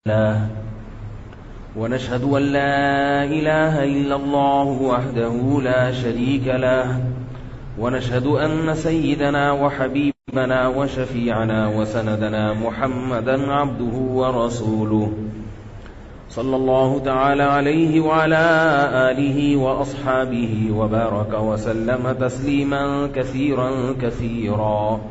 الله ونشهد أن لا إله إلا الله وحده لا شريك له ونشهد أن سيدنا وحبيبنا وشفيعنا وسندنا محمدا عبده ورسوله صلى الله تعالى عليه وعلى آله وأصحابه وبارك وسلم تسليما كثيرا كثيرا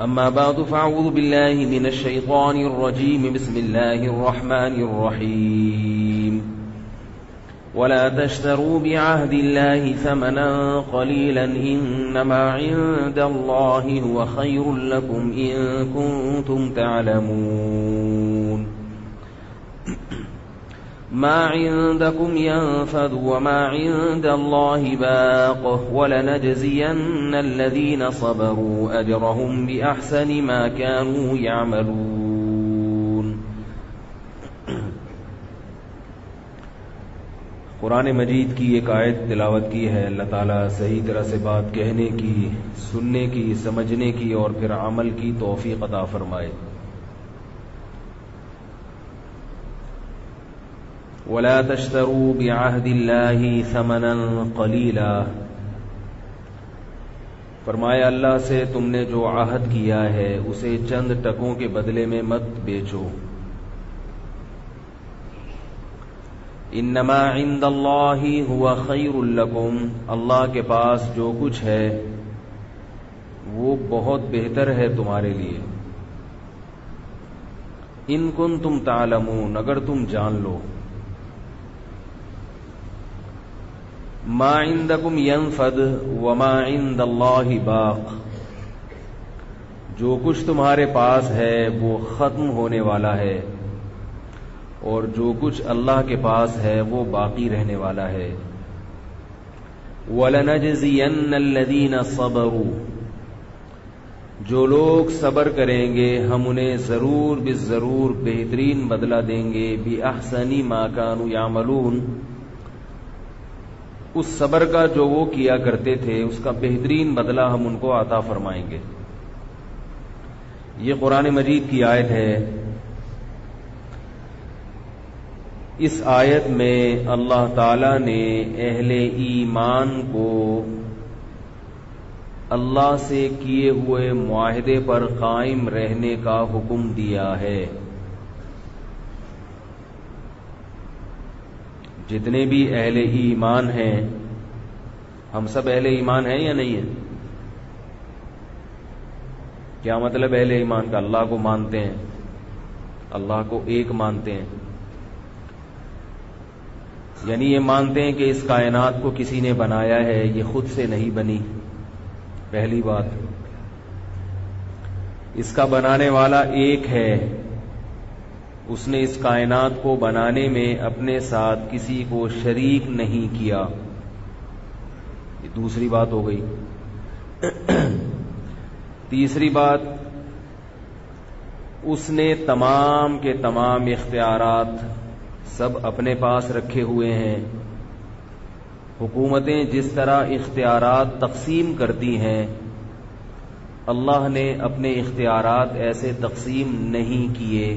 أما بعد فأعوذ بالله من الشيطان الرجيم بسم الله الرحمن الرحيم ولا تشتروا بعهد الله ثمنا قليلا إنما عند الله هو خير لكم إن كنتم تعلمون ما عندكم ينفد وما عند الله باق ولنجزين الذين صبروا أجرهم بأحسن ما كانوا يعملون. قرآن مجید کی ایک آیت تلاوت کی ہے. اللہ تعالیٰ صحیح طرح سے بات کہنے کی، سننے کی، سمجھنے کی اور پھر عمل کی توفیق عطا فرمائے. وَلَا تَشْتَرُوا بِعَهْدِ اللَّهِ ثَمَنًا قَلِيلًا، فرمایا اللہ سے تم نے جو عہد کیا ہے اسے چند ٹکوں کے بدلے میں مت بیچو. انما عند اللہ هو خیر لکم، اللہ کے پاس جو کچھ ہے وہ بہت بہتر ہے تمہارے لیے. ان کنتم تعلمون، اگر تم جان لو. ما عندکم ینفد وما عند اللہ باق، جو کچھ تمہارے پاس ہے وہ ختم ہونے والا ہے اور جو کچھ اللہ کے پاس ہے وہ باقی رہنے والا ہے. وَلَنَجْزِيَنَّ الَّذِينَ صَبَرُوا، جو لوگ صبر کریں گے ہم انہیں ضرور بالضرور بہترین بدلہ دیں گے. بِأَحْسَنِ مَا كَانُوا يَعْمَلُونَ، اس صبر کا جو وہ کیا کرتے تھے اس کا بہترین بدلہ ہم ان کو عطا فرمائیں گے. یہ قرآن مجید کی آیت ہے. اس آیت میں اللہ تعالی نے اہل ایمان کو اللہ سے کیے ہوئے معاہدے پر قائم رہنے کا حکم دیا ہے. جتنے بھی اہل ایمان ہیں، ہم سب اہل ایمان ہیں یا نہیں ہیں؟ کیا مطلب اہل ایمان کا؟ اللہ کو مانتے ہیں، اللہ کو ایک مانتے ہیں، یعنی یہ مانتے ہیں کہ اس کائنات کو کسی نے بنایا ہے، یہ خود سے نہیں بنی. پہلی بات، اس کا بنانے والا ایک ہے، اس نے اس کائنات کو بنانے میں اپنے ساتھ کسی کو شریک نہیں کیا. یہ دوسری بات ہو گئی. تیسری بات، اس نے تمام کے تمام اختیارات سب اپنے پاس رکھے ہوئے ہیں. حکومتیں جس طرح اختیارات تقسیم کرتی ہیں، اللہ نے اپنے اختیارات ایسے تقسیم نہیں کیے.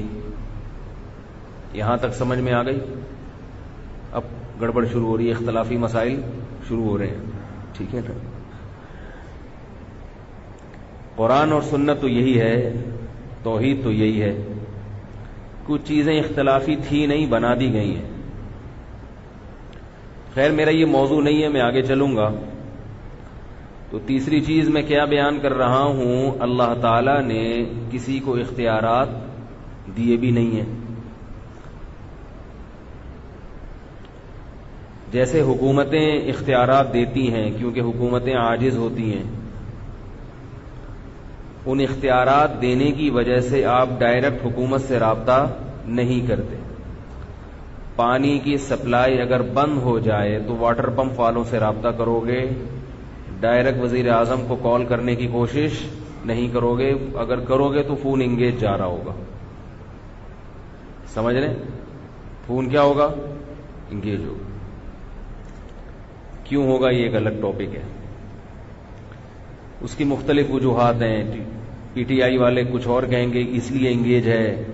یہاں تک سمجھ میں آ گئی؟ اب گڑبڑ شروع ہو رہی ہے، اختلافی مسائل شروع ہو رہے ہیں. ٹھیک ہے نا؟ قرآن اور سنت تو یہی ہے، توحید تو یہی ہے. کچھ چیزیں اختلافی تھی نہیں، بنا دی گئی ہیں. خیر میرا یہ موضوع نہیں ہے، میں آگے چلوں گا. تو تیسری چیز میں کیا بیان کر رہا ہوں، اللہ تعالی نے کسی کو اختیارات دیے بھی نہیں ہیں. جیسے حکومتیں اختیارات دیتی ہیں کیونکہ حکومتیں عاجز ہوتی ہیں، ان اختیارات دینے کی وجہ سے آپ ڈائریکٹ حکومت سے رابطہ نہیں کرتے. پانی کی سپلائی اگر بند ہو جائے تو واٹر پمپ والوں سے رابطہ کرو گے، ڈائریکٹ وزیر اعظم کو کال کرنے کی کوشش نہیں کرو گے. اگر کرو گے تو فون انگیج جا رہا ہوگا. سمجھ رہے؟ فون کیا ہوگا؟ انگیج ہوگا. کیوں ہوگا؟ یہ ایک الگ ٹاپک ہے، اس کی مختلف وجوہات ہیں. پی ٹی آئی والے کچھ اور کہیں گے اس لیے انگیج ہے،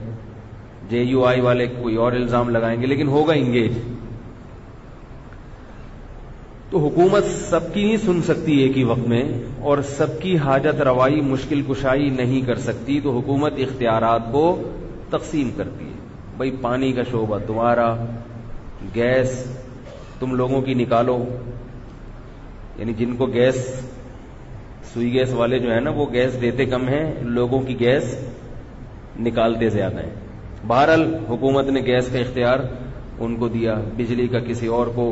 جے یو آئی والے کوئی اور الزام لگائیں گے، لیکن ہوگا انگیج۔ تو حکومت سب کی نہیں سن سکتی ایک ہی وقت میں، اور سب کی حاجت روائی مشکل کشائی نہیں کر سکتی، تو حکومت اختیارات کو تقسیم کرتی ہے۔ بھئی پانی کا شعبہ تمہارا، گیس تم لوگوں کی نکالو، یعنی جن کو گیس، سوئی گیس والے جو ہے نا وہ گیس دیتے کم ہیں، لوگوں کی گیس نکالتے زیادہ ہیں۔ بہرحال حکومت نے گیس کا اختیار ان کو دیا، بجلی کا کسی اور کو،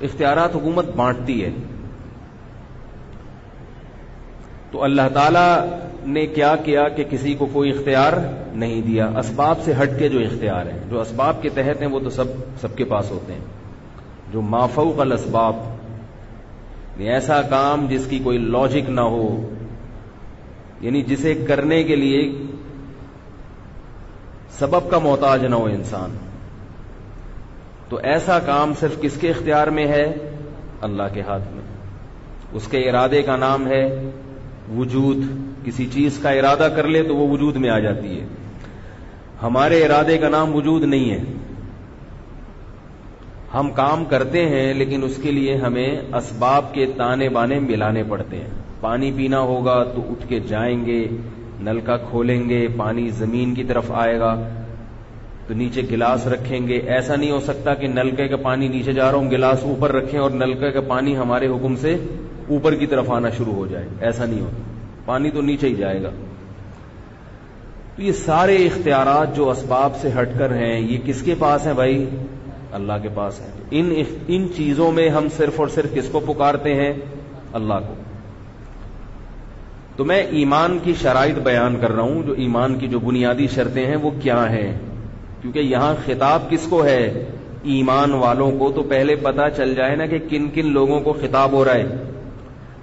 اختیارات حکومت بانٹتی ہے۔ تو اللہ تعالی نے کیا کیا کہ کسی کو کوئی اختیار نہیں دیا، اسباب سے ہٹ کے جو اختیار ہیں، جو اسباب کے تحت ہیں وہ تو سب کے پاس ہوتے ہیں، جو ما فوق الاسباب، ایسا کام جس کی کوئی لاجک نہ ہو، یعنی جسے کرنے کے لیے سبب کا محتاج نہ ہو انسان، تو ایسا کام صرف کس کے اختیار میں ہے؟ اللہ کے ہاتھ میں۔ اس کے ارادے کا نام ہے وجود، کسی چیز کا ارادہ کر لے تو وہ وجود میں آ جاتی ہے۔ ہمارے ارادے کا نام وجود نہیں ہے، ہم کام کرتے ہیں لیکن اس کے لیے ہمیں اسباب کے تانے بانے ملانے پڑتے ہیں۔ پانی پینا ہوگا تو اٹھ کے جائیں گے، نلکا کھولیں گے، پانی زمین کی طرف آئے گا تو نیچے گلاس رکھیں گے۔ ایسا نہیں ہو سکتا کہ نلکے کا پانی نیچے جا رہا ہوں گلاس اوپر رکھیں اور نلکے کا پانی ہمارے حکم سے اوپر کی طرف آنا شروع ہو جائے، ایسا نہیں ہوتا، پانی تو نیچے ہی جائے گا۔ تو یہ سارے اختیارات جو اسباب سے ہٹ کر ہیں یہ کس کے پاس ہیں بھائی؟ اللہ کے پاس ہے۔ ان چیزوں میں ہم صرف اور صرف کس کو پکارتے ہیں؟ اللہ کو۔ تو میں ایمان کی شرائط بیان کر رہا ہوں، جو ایمان کی جو بنیادی شرطیں ہیں وہ کیا ہیں، کیونکہ یہاں خطاب کس کو ہے؟ ایمان والوں کو۔ تو پہلے پتا چل جائے نا کہ کن کن لوگوں کو خطاب ہو رہا ہے۔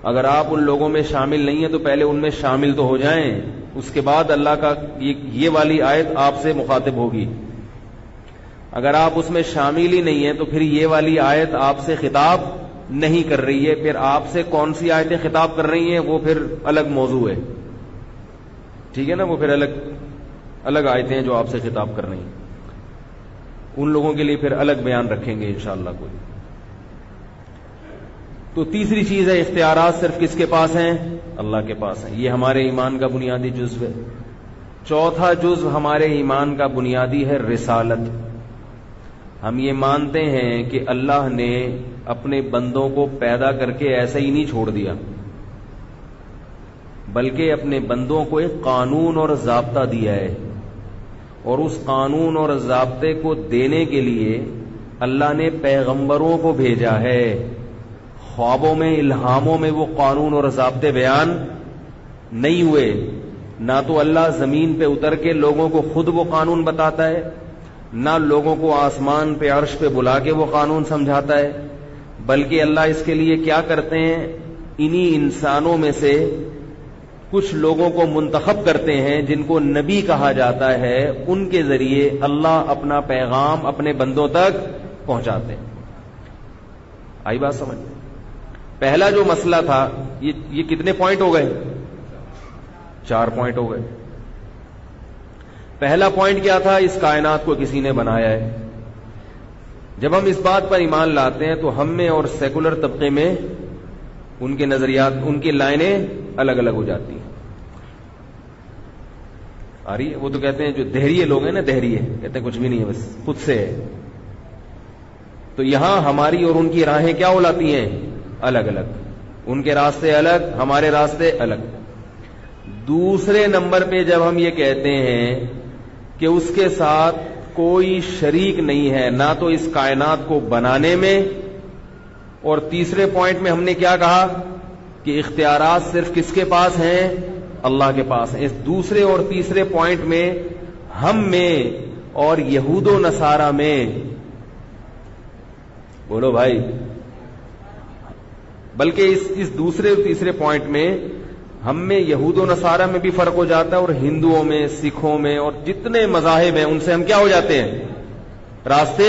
اگر آپ ان لوگوں میں شامل نہیں ہیں تو پہلے ان میں شامل تو ہو جائیں، اس کے بعد اللہ کا یہ والی آیت آپ سے مخاطب ہوگی۔ اگر آپ اس میں شامل ہی نہیں ہیں تو پھر یہ والی آیت آپ سے خطاب نہیں کر رہی ہے، پھر آپ سے کون سی آیتیں خطاب کر رہی ہیں وہ پھر الگ موضوع ہے، ٹھیک ہے نا، وہ پھر الگ آیتیں ہیں جو آپ سے خطاب کر رہی ہیں، ان لوگوں کے لیے پھر الگ بیان رکھیں گے انشاءاللہ کوئی۔ تو تیسری چیز ہے اختیارات صرف کس کے پاس ہیں؟ اللہ کے پاس ہیں، یہ ہمارے ایمان کا بنیادی جزو ہے۔ چوتھا جزو ہمارے ایمان کا بنیادی ہے رسالت۔ ہم یہ مانتے ہیں کہ اللہ نے اپنے بندوں کو پیدا کر کے ایسا ہی نہیں چھوڑ دیا، بلکہ اپنے بندوں کو ایک قانون اور ضابطہ دیا ہے، اور اس قانون اور ضابطے کو دینے کے لیے اللہ نے پیغمبروں کو بھیجا ہے۔ خوابوں میں، الہاموں میں وہ قانون اور ضابطے بیان نہیں ہوئے، نہ تو اللہ زمین پہ اتر کے لوگوں کو خود وہ قانون بتاتا ہے، نہ لوگوں کو آسمان پہ عرش پہ بلا کے وہ قانون سمجھاتا ہے، بلکہ اللہ اس کے لیے کیا کرتے ہیں؟ انہی انسانوں میں سے کچھ لوگوں کو منتخب کرتے ہیں جن کو نبی کہا جاتا ہے، ان کے ذریعے اللہ اپنا پیغام اپنے بندوں تک پہنچاتے ہیں۔ آئی بات سمجھ؟ پہلا جو مسئلہ تھا، یہ کتنے پوائنٹ ہو گئے؟ 4 پوائنٹ ہو گئے۔ پہلا پوائنٹ کیا تھا؟ اس کائنات کو کسی نے بنایا ہے۔ جب ہم اس بات پر ایمان لاتے ہیں تو ہم میں اور سیکولر طبقے میں ان کے نظریات، ان کی لائنیں الگ الگ ہو جاتی ہیں۔ آ رہی ہے؟ وہ تو کہتے ہیں جو دہریے لوگ ہیں نا، دہریے کہتے ہیں کچھ بھی نہیں ہے، بس خود سے ہے۔ تو یہاں ہماری اور ان کی راہیں کیا ہلاتی ہیں؟ الگ الگ، ان کے راستے الگ، ہمارے راستے الگ۔ دوسرے نمبر پہ جب ہم یہ کہتے ہیں کہ اس کے ساتھ کوئی شریک نہیں ہے، نہ تو اس کائنات کو بنانے میں، اور تیسرے پوائنٹ میں ہم نے کیا کہا کہ اختیارات صرف کس کے پاس ہیں؟ اللہ کے پاس ہیں۔ اس دوسرے اور تیسرے پوائنٹ میں ہم میں اور یہود و نصارہ میں، بولو بھائی، بلکہ اس دوسرے اور تیسرے پوائنٹ میں ہم میں یہود و نصارہ میں بھی فرق ہو جاتا ہے، اور ہندوؤں میں، سکھوں میں، اور جتنے مذاہب ہیں ان سے ہم کیا ہو جاتے ہیں؟ راستے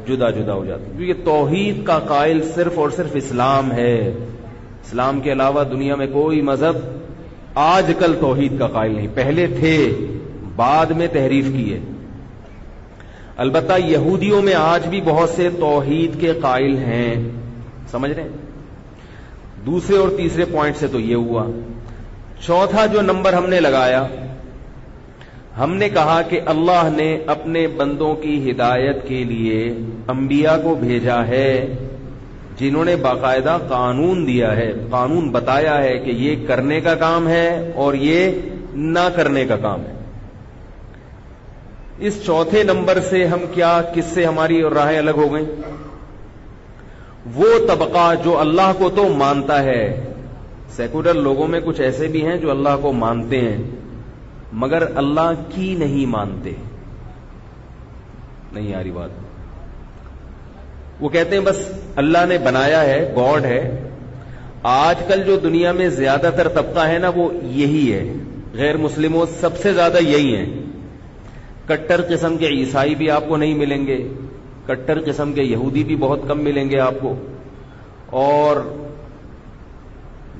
جدا جدا ہو جاتے ہیں، کیونکہ توحید کا قائل صرف اور صرف اسلام ہے۔ اسلام کے علاوہ دنیا میں کوئی مذہب آج کل توحید کا قائل نہیں، پہلے تھے، بعد میں تحریف کی ہے۔ البتہ یہودیوں میں آج بھی بہت سے توحید کے قائل ہیں، سمجھ رہے ہیں؟ دوسرے اور تیسرے پوائنٹ سے تو یہ ہوا۔ چوتھا جو نمبر ہم نے لگایا، ہم نے کہا کہ اللہ نے اپنے بندوں کی ہدایت کے لیے انبیاء کو بھیجا ہے جنہوں نے باقاعدہ قانون دیا ہے، قانون بتایا ہے کہ یہ کرنے کا کام ہے اور یہ نہ کرنے کا کام ہے۔ اس چوتھے نمبر سے ہم کیا، کس سے ہماری راہیں الگ ہو گئیں؟ وہ طبقہ جو اللہ کو تو مانتا ہے، سیکولر لوگوں میں کچھ ایسے بھی ہیں جو اللہ کو مانتے ہیں مگر اللہ کی نہیں مانتے، نہیں آ رہی بات۔ وہ کہتے ہیں بس اللہ نے بنایا ہے، گاڈ ہے۔ آج کل جو دنیا میں زیادہ تر طبقہ ہے نا وہ یہی ہے، غیر مسلموں سب سے زیادہ یہی ہیں۔ کٹر قسم کے عیسائی بھی آپ کو نہیں ملیں گے، کٹر قسم کے یہودی بھی بہت کم ملیں گے آپ کو، اور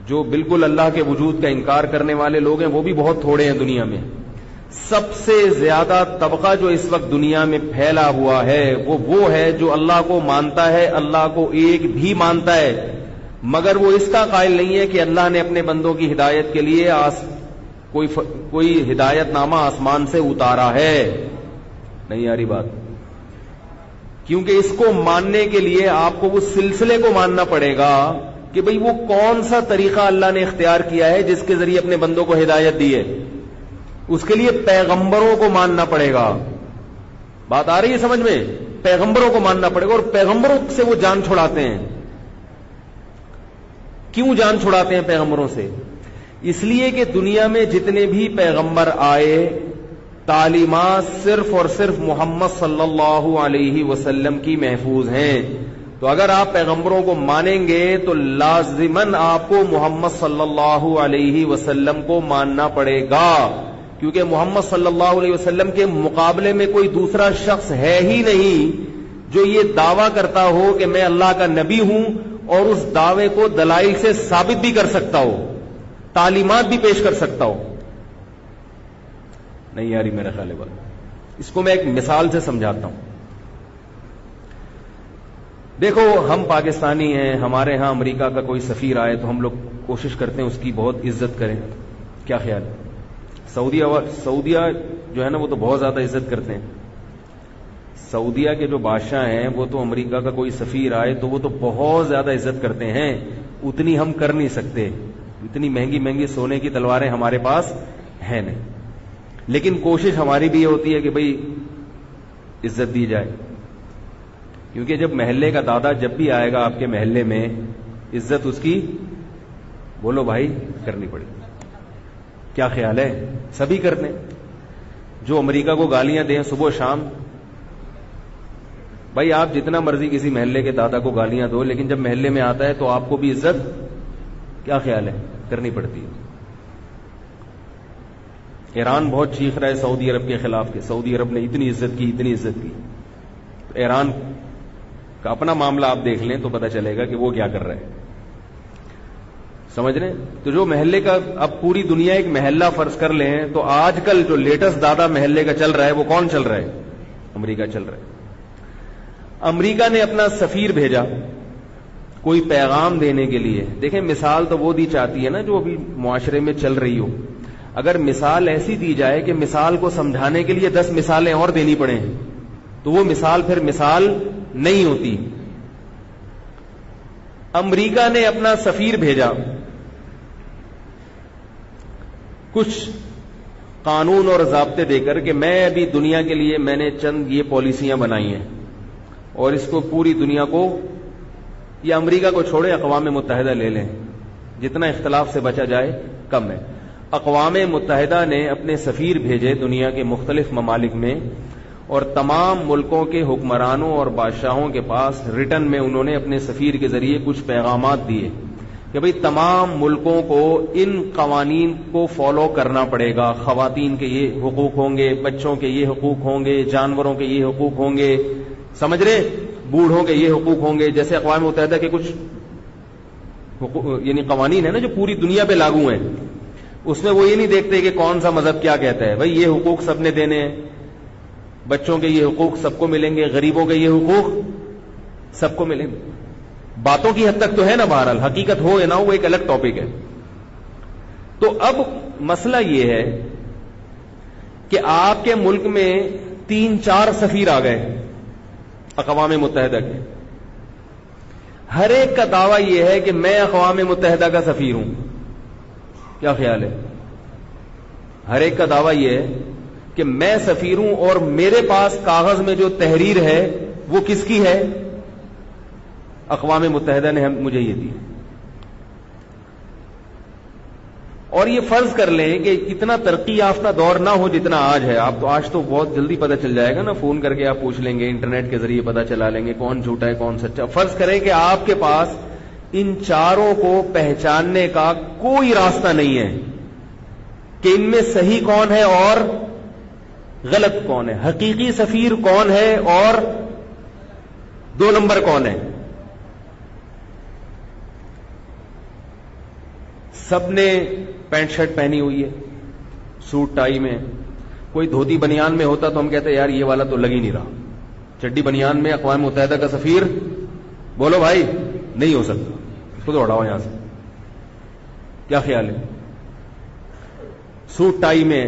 جو بالکل اللہ کے وجود کا انکار کرنے والے لوگ ہیں وہ بھی بہت تھوڑے ہیں دنیا میں۔ سب سے زیادہ طبقہ جو اس وقت دنیا میں پھیلا ہوا ہے وہ ہے جو اللہ کو مانتا ہے، اللہ کو ایک بھی مانتا ہے، مگر وہ اس کا قائل نہیں ہے کہ اللہ نے اپنے بندوں کی ہدایت کے لیے کوئی ہدایت نامہ آسمان سے اتارا ہے، نہیں آ رہی بات۔ کیونکہ اس کو ماننے کے لیے آپ کو اس سلسلے کو ماننا پڑے گا کہ بھئی وہ کون سا طریقہ اللہ نے اختیار کیا ہے جس کے ذریعے اپنے بندوں کو ہدایت دی ہے، اس کے لیے پیغمبروں کو ماننا پڑے گا۔ بات آ رہی ہے سمجھ میں؟ پیغمبروں کو ماننا پڑے گا، اور پیغمبروں سے وہ جان چھڑاتے ہیں۔ کیوں جان چھڑاتے ہیں پیغمبروں سے؟ اس لیے کہ دنیا میں جتنے بھی پیغمبر آئے تعلیمات صرف اور صرف محمد صلی اللہ علیہ وسلم کی محفوظ ہیں۔ تو اگر آپ پیغمبروں کو مانیں گے تو لازماً آپ کو محمد صلی اللہ علیہ وسلم کو ماننا پڑے گا، کیونکہ محمد صلی اللہ علیہ وسلم کے مقابلے میں کوئی دوسرا شخص ہے ہی نہیں جو یہ دعویٰ کرتا ہو کہ میں اللہ کا نبی ہوں اور اس دعوے کو دلائل سے ثابت بھی کر سکتا ہو، تعلیمات بھی پیش کر سکتا ہو۔ نہیں یاری میرا خیال ہے بات، اس کو میں ایک مثال سے سمجھاتا ہوں۔ دیکھو ہم پاکستانی ہیں، ہمارے ہاں امریکہ کا کوئی سفیر آئے تو ہم لوگ کوشش کرتے ہیں اس کی بہت عزت کریں، کیا خیال ہے؟ سعودیہ جو ہے نا وہ تو بہت زیادہ عزت کرتے ہیں۔ سعودیہ کے جو بادشاہ ہیں وہ تو امریکہ کا کوئی سفیر آئے تو وہ تو بہت زیادہ عزت کرتے ہیں، اتنی ہم کر نہیں سکتے، اتنی مہنگی مہنگی سونے کی تلواریں ہمارے پاس ہیں نہیں، لیکن کوشش ہماری بھی یہ ہوتی ہے کہ بھئی عزت دی جائے، کیونکہ جب محلے کا دادا جب بھی آئے گا آپ کے محلے میں عزت اس کی بولو بھائی کرنی پڑے گی۔ کیا خیال ہے؟ سبھی کرتے ہیں۔ جو امریکہ کو گالیاں دیں صبح و شام، بھائی آپ جتنا مرضی کسی محلے کے دادا کو گالیاں دو، لیکن جب محلے میں آتا ہے تو آپ کو بھی عزت کیا خیال ہے کرنی پڑتی ہے۔ ایران بہت چیخ رہا ہے سعودی عرب کے خلاف کہ سعودی عرب نے اتنی عزت کی، اتنی عزت کی۔ تو ایران کا اپنا معاملہ آپ دیکھ لیں تو پتہ چلے گا کہ وہ کیا کر رہے ہیں، سمجھ رہے ہیں؟ تو جو محلے کا اب پوری دنیا ایک محلہ فرض کر لیں تو آج کل جو لیٹسٹ دادا محلے کا چل رہا ہے وہ کون چل رہا ہے؟ امریکہ چل رہا ہے۔ امریکہ نے اپنا سفیر بھیجا کوئی پیغام دینے کے لیے۔ دیکھیں مثال تو وہ دی چاہتی ہے نا جو ابھی معاشرے میں چل رہی ہو۔ اگر مثال ایسی دی جائے کہ مثال کو سمجھانے کے لیے 10 مثالیں اور دینی پڑیں تو وہ مثال پھر مثال نہیں ہوتی۔ امریکہ نے اپنا سفیر بھیجا، کچھ قانون اور ضابطے دے کر کہ میں ابھی دنیا کے لیے میں نے چند یہ پالیسیاں بنائی ہیں اور اس کو پوری دنیا کو، یا امریکہ کو چھوڑے اقوام متحدہ لے لیں، جتنا اختلاف سے بچا جائے کم ہے۔ اقوام متحدہ نے اپنے سفیر بھیجے دنیا کے مختلف ممالک میں، اور تمام ملکوں کے حکمرانوں اور بادشاہوں کے پاس ریٹن میں انہوں نے اپنے سفیر کے ذریعے کچھ پیغامات دیے کہ بھئی تمام ملکوں کو ان قوانین کو فالو کرنا پڑے گا، خواتین کے یہ حقوق ہوں گے، بچوں کے یہ حقوق ہوں گے، جانوروں کے یہ حقوق ہوں گے، سمجھ رہے، بوڑھوں کے یہ حقوق ہوں گے۔ جیسے اقوام متحدہ کے کچھ یعنی قوانین ہیں نا جو پوری دنیا پہ لاگو ہیں، اس میں وہ یہ نہیں دیکھتے کہ کون سا مذہب کیا کہتا ہے. بھائی یہ حقوق سب نے دینے ہیں, بچوں کے یہ حقوق سب کو ملیں گے, غریبوں کے یہ حقوق سب کو ملیں گے. باتوں کی حد تک تو ہے نا, بہرحال حقیقت ہو یا نہ ہو وہ ایک الگ ٹاپک ہے. تو اب مسئلہ یہ ہے کہ آپ کے ملک میں 3-4 سفیر آ گئے اقوام متحدہ کے. ہر ایک کا دعویٰ یہ ہے کہ میں اقوام متحدہ کا سفیر ہوں. کیا خیال ہے؟ ہر ایک کا دعویٰ یہ ہے کہ میں سفیر ہوں اور میرے پاس کاغذ میں جو تحریر ہے وہ کس کی ہے؟ اقوام متحدہ نے مجھے یہ دی. اور یہ فرض کر لیں کہ اتنا ترقی یافتہ دور نہ ہو جتنا آج ہے. آپ تو آج تو بہت جلدی پتہ چل جائے گا نا, فون کر کے آپ پوچھ لیں گے, انٹرنیٹ کے ذریعے پتہ چلا لیں گے کون جھوٹا ہے کون سچا. فرض کریں کہ آپ کے پاس ان چاروں کو پہچاننے کا کوئی راستہ نہیں ہے کہ ان میں صحیح کون ہے اور غلط کون ہے, حقیقی سفیر کون ہے اور 2 نمبر کون ہے. سب نے پینٹ شرٹ پہنی ہوئی ہے, سوٹ ٹائی میں. کوئی دھوتی بنیان میں ہوتا تو ہم کہتے یار یہ والا تو لگ ہی نہیں رہا. چڈی بنیان میں اقوام متحدہ کا سفیر, بولو بھائی نہیں ہو سکتا, اس کو تو ہٹاؤ یہاں سے. کیا خیال ہے؟ سوٹ ٹائی میں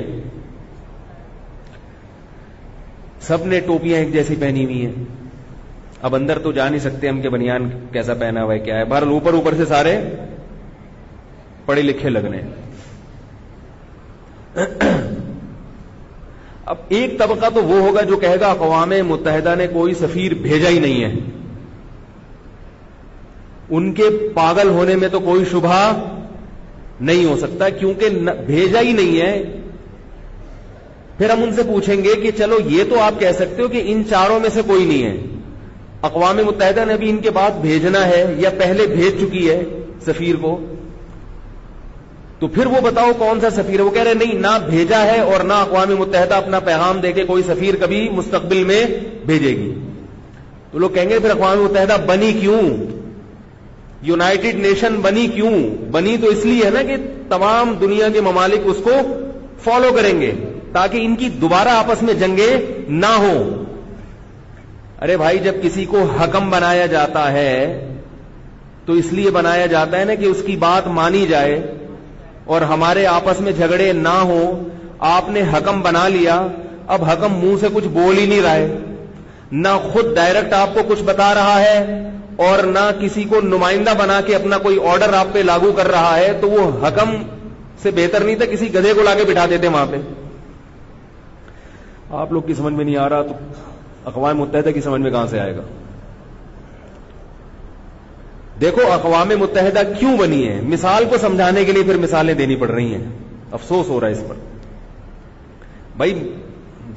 سب نے ٹوپیاں ایک جیسی پہنی ہوئی ہیں. اب اندر تو جا نہیں سکتے ہم کہ بنیان کیسا پہنا ہوا ہے کیا ہے. بہرحال اوپر سے سارے پڑھے لکھے لگنے. اب ایک طبقہ تو وہ ہوگا جو کہے گا اقوام متحدہ نے کوئی سفیر بھیجا ہی نہیں ہے. ان کے پاگل ہونے میں تو کوئی شبہ نہیں ہو سکتا کیونکہ بھیجا ہی نہیں ہے. پھر ہم ان سے پوچھیں گے کہ چلو یہ تو آپ کہہ سکتے ہو کہ ان چاروں میں سے کوئی نہیں ہے, اقوام متحدہ نے بھی ان کے بعد بھیجنا ہے یا پہلے بھیج چکی ہے سفیر کو, تو پھر وہ بتاؤ کون سا سفیر ہے. وہ کہہ رہے نہیں, نہ بھیجا ہے اور نہ اقوام متحدہ اپنا پیغام دے کے کوئی سفیر کبھی مستقبل میں بھیجے گی. تو لوگ کہیں گے پھر اقوام متحدہ بنی کیوں, یونائٹڈ نیشن بنی کیوں؟ بنی تو اس لیے ہے نا کہ تمام دنیا کے ممالک اس کو فالو کریں گے تاکہ ان کی دوبارہ آپس میں جنگیں نہ ہوں. ارے بھائی جب کسی کو حکم بنایا جاتا ہے تو اس لیے بنایا جاتا ہے نا کہ اس کی بات مانی جائے اور ہمارے آپس میں جھگڑے نہ ہوں. آپ نے حکم بنا لیا, اب حکم منہ سے کچھ بول ہی نہیں رہا ہے, نہ خود ڈائریکٹ آپ کو کچھ بتا رہا ہے اور نہ کسی کو نمائندہ بنا کے اپنا کوئی آرڈر آپ پہ لاگو کر رہا ہے, تو وہ حکم سے بہتر نہیں تھا کسی گدھے کو لا کے بٹھا دیتے وہاں پہ. آپ لوگ کی سمجھ میں نہیں آ رہا تو اقوام متحدہ کی سمجھ میں کہاں سے آئے گا؟ دیکھو اقوام متحدہ کیوں بنی ہے, مثال کو سمجھانے کے لیے پھر مثالیں دینی پڑ رہی ہیں. افسوس ہو رہا ہے اس پر. بھائی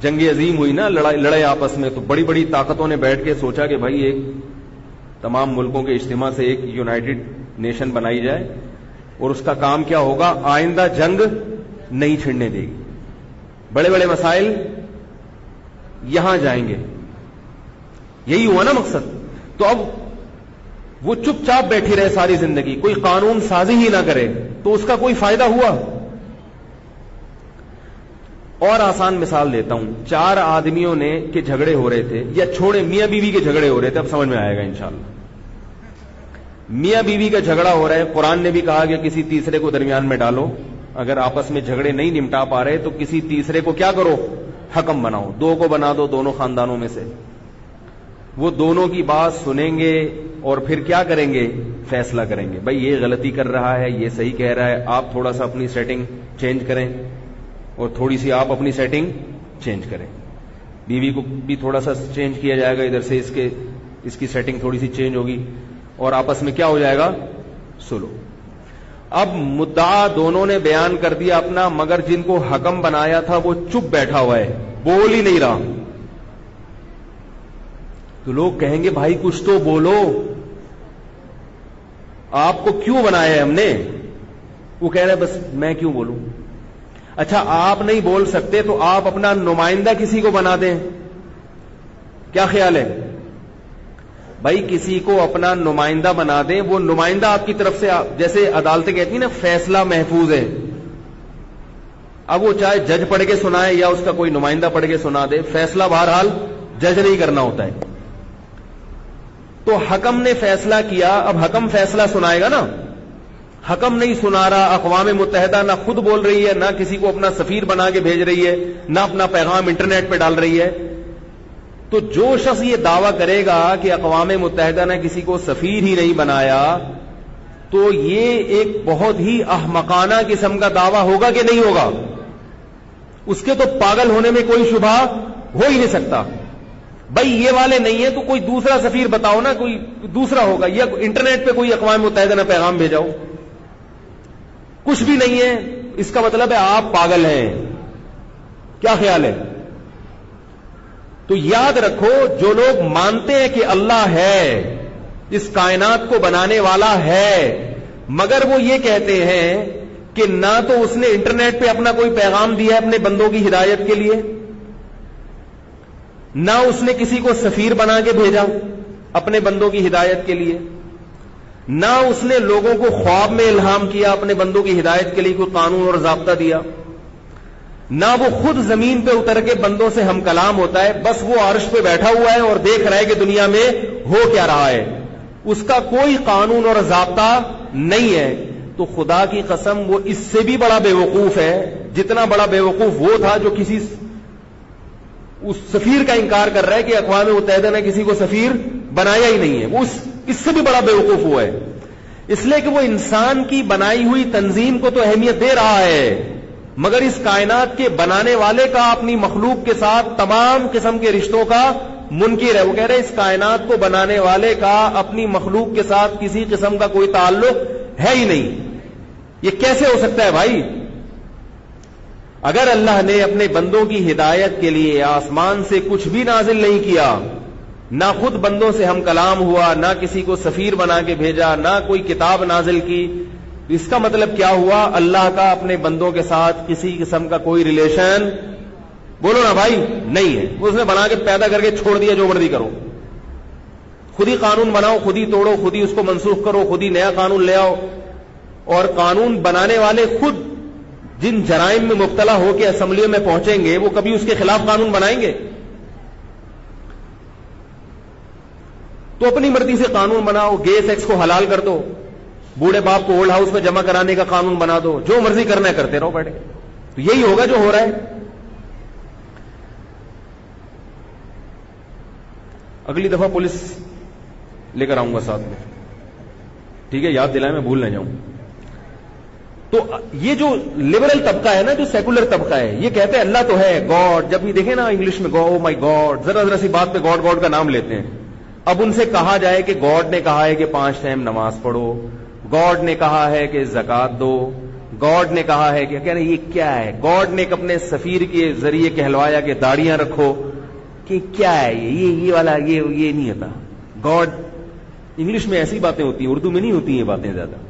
جنگ عظیم ہوئی نا, لڑائی آپس میں, تو بڑی بڑی طاقتوں نے بیٹھ کے سوچا کہ بھائی ایک تمام ملکوں کے اجتماع سے ایک یونائٹڈ نیشن بنائی جائے اور اس کا کام کیا ہوگا, آئندہ جنگ نہیں چھڑنے دے گی, بڑے بڑے مسائل یہاں جائیں گے. یہی ہوا نا مقصد. تو اب وہ چپ چاپ بیٹھی رہے ساری زندگی, کوئی قانون سازی ہی نہ کرے, تو اس کا کوئی فائدہ ہوا؟ اور آسان مثال دیتا ہوں. 4 آدمیوں نے کے جھگڑے ہو رہے تھے, یا چھوڑے میاں بیوی کے جھگڑے ہو رہے تھے, اب سمجھ میں آئے گا انشاءاللہ. میاں بیوی کا جھگڑا ہو رہا ہے, قرآن نے بھی کہا کہ کسی تیسرے کو درمیان میں ڈالو. اگر آپس میں جھگڑے نہیں نمٹا پا رہے تو کسی تیسرے کو کیا کرو, حکم بناؤ. 2 کو بنا دو دونوں خاندانوں میں سے, وہ دونوں کی بات سنیں گے اور پھر کیا کریں گے, فیصلہ کریں گے. بھائی یہ غلطی کر رہا ہے, یہ صحیح کہہ رہا ہے, آپ تھوڑا سا اپنی سیٹنگ چینج کریں اور تھوڑی سی آپ اپنی سیٹنگ چینج کریں. بیوی کو بھی تھوڑا سا چینج کیا جائے گا, ادھر سے اس کی سیٹنگ تھوڑی سی چینج ہوگی اور آپس میں کیا ہو جائے گا, سلو. اب مدعا دونوں نے بیان کر دیا اپنا, مگر جن کو حکم بنایا تھا وہ چپ بیٹھا ہوا ہے, بول ہی نہیں رہا. تو لوگ کہیں گے بھائی کچھ تو بولو, آپ کو کیوں بنایا ہے ہم نے؟ وہ کہہ رہے بس میں کیوں بولوں. اچھا آپ نہیں بول سکتے تو آپ اپنا نمائندہ کسی کو بنا دیں. کیا خیال ہے بھائی؟ کسی کو اپنا نمائندہ بنا دیں, وہ نمائندہ آپ کی طرف سے, جیسے عدالتیں کہتی ہیں نا فیصلہ محفوظ ہے, اب وہ چاہے جج پڑھ کے سنائے یا اس کا کوئی نمائندہ پڑھ کے سنا دے، فیصلہ بہرحال جج نہیں کرنا ہوتا ہے. تو حکم نے فیصلہ کیا، اب حکم فیصلہ سنائے گا نا. حکم نہیں سنا رہا، اقوام متحدہ نہ خود بول رہی ہے، نہ کسی کو اپنا سفیر بنا کے بھیج رہی ہے، نہ اپنا پیغام انٹرنیٹ پہ ڈال رہی ہے. تو جو شخص یہ دعویٰ کرے گا کہ اقوام متحدہ نے کسی کو سفیر ہی نہیں بنایا، تو یہ ایک بہت ہی احمقانہ قسم کا دعویٰ ہوگا کہ نہیں ہوگا؟ اس کے تو پاگل ہونے میں کوئی شبہ ہو ہی نہیں سکتا. بھائی یہ والے نہیں ہیں تو کوئی دوسرا سفیر بتاؤ نا، کوئی دوسرا ہوگا، یا انٹرنیٹ پہ کوئی اقوام متحدہ نے پیغام بھیجاؤ. کچھ بھی نہیں ہے، اس کا مطلب ہے آپ پاگل ہیں. کیا خیال ہے؟ تو یاد رکھو، جو لوگ مانتے ہیں کہ اللہ ہے، اس کائنات کو بنانے والا ہے، مگر وہ یہ کہتے ہیں کہ نہ تو اس نے انٹرنیٹ پہ اپنا کوئی پیغام دیا ہے اپنے بندوں کی ہدایت کے لیے، نہ اس نے کسی کو سفیر بنا کے بھیجا اپنے بندوں کی ہدایت کے لیے، نہ اس نے لوگوں کو خواب میں الہام کیا اپنے بندوں کی ہدایت کے لیے کوئی قانون اور ضابطہ دیا، نہ وہ خود زمین پہ اتر کے بندوں سے ہم کلام ہوتا ہے. بس وہ عرش پہ بیٹھا ہوا ہے اور دیکھ رہا ہے کہ دنیا میں ہو کیا رہا ہے، اس کا کوئی قانون اور ضابطہ نہیں ہے. تو خدا کی قسم وہ اس سے بھی بڑا بے وقوف ہے، جتنا بڑا بے وقوف وہ تھا جو کسی اس سفیر کا انکار کر رہا ہے کہ اقوام متحدہ نے کسی کو سفیر بنایا ہی نہیں ہے. وہ اس سے بھی بڑا بے وقوف ہوا ہے، اس لیے کہ وہ انسان کی بنائی ہوئی تنظیم کو تو اہمیت دے رہا ہے، مگر اس کائنات کے بنانے والے کا اپنی مخلوق کے ساتھ تمام قسم کے رشتوں کا منکر ہے. وہ کہہ رہے اس کائنات کو بنانے والے کا اپنی مخلوق کے ساتھ کسی قسم کا کوئی تعلق ہے ہی نہیں. یہ کیسے ہو سکتا ہے بھائی؟ اگر اللہ نے اپنے بندوں کی ہدایت کے لیے آسمان سے کچھ بھی نازل نہیں کیا، نہ خود بندوں سے ہم کلام ہوا، نہ کسی کو سفیر بنا کے بھیجا، نہ کوئی کتاب نازل کی، اس کا مطلب کیا ہوا؟ اللہ کا اپنے بندوں کے ساتھ کسی قسم کا کوئی ریلیشن، بولو نا بھائی، نہیں ہے. اس نے بنا کے پیدا کر کے چھوڑ دیا، جو مرضی کرو، خود ہی قانون بناؤ، خود ہی توڑو، خود ہی اس کو منسوخ کرو، خود ہی نیا قانون لے آؤ. اور قانون بنانے والے خود جن جرائم میں مبتلا ہو کے اسمبلیوں میں پہنچیں گے، وہ کبھی اس کے خلاف قانون بنائیں گے؟ تو اپنی مرضی سے قانون بناؤ، گے سیکس کو حلال کر دو، بوڑھے باپ کو اولڈ ہاؤس میں جمع کرانے کا قانون بنا دو، جو مرضی کرنا ہے کرتے رہو بیٹھے. تو یہی ہوگا جو ہو رہا ہے. اگلی دفعہ پولیس لے کر آؤں گا ساتھ میں، ٹھیک ہے؟ یاد دلائیں، میں بھول نہ جاؤں. تو یہ جو لبرل طبقہ ہے نا، جو سیکولر طبقہ ہے، یہ کہتے ہیں اللہ تو ہے، گاڈ. جب بھی دیکھیں نا انگلش میں او مائی گاڈ، ذرا ذرا سی بات پہ گاڈ گاڈ کا نام لیتے ہیں. اب ان سے کہا جائے کہ گاڈ نے کہا ہے کہ 5 ٹائم نماز پڑھو، گاڈ نے کہا ہے کہ زکات دو، گاڈ نے کہا ہے کہ، کہہ رہے یہ کیا ہے؟ گاڈ نے اپنے سفیر کے ذریعے کہلوایا کہ داڑیاں رکھو، کہ کیا ہے یہ والا، یہ نہیں ہوتا. گاڈ انگلش میں ایسی باتیں ہوتی ہیں، اردو میں نہیں ہوتی یہ باتیں زیادہ.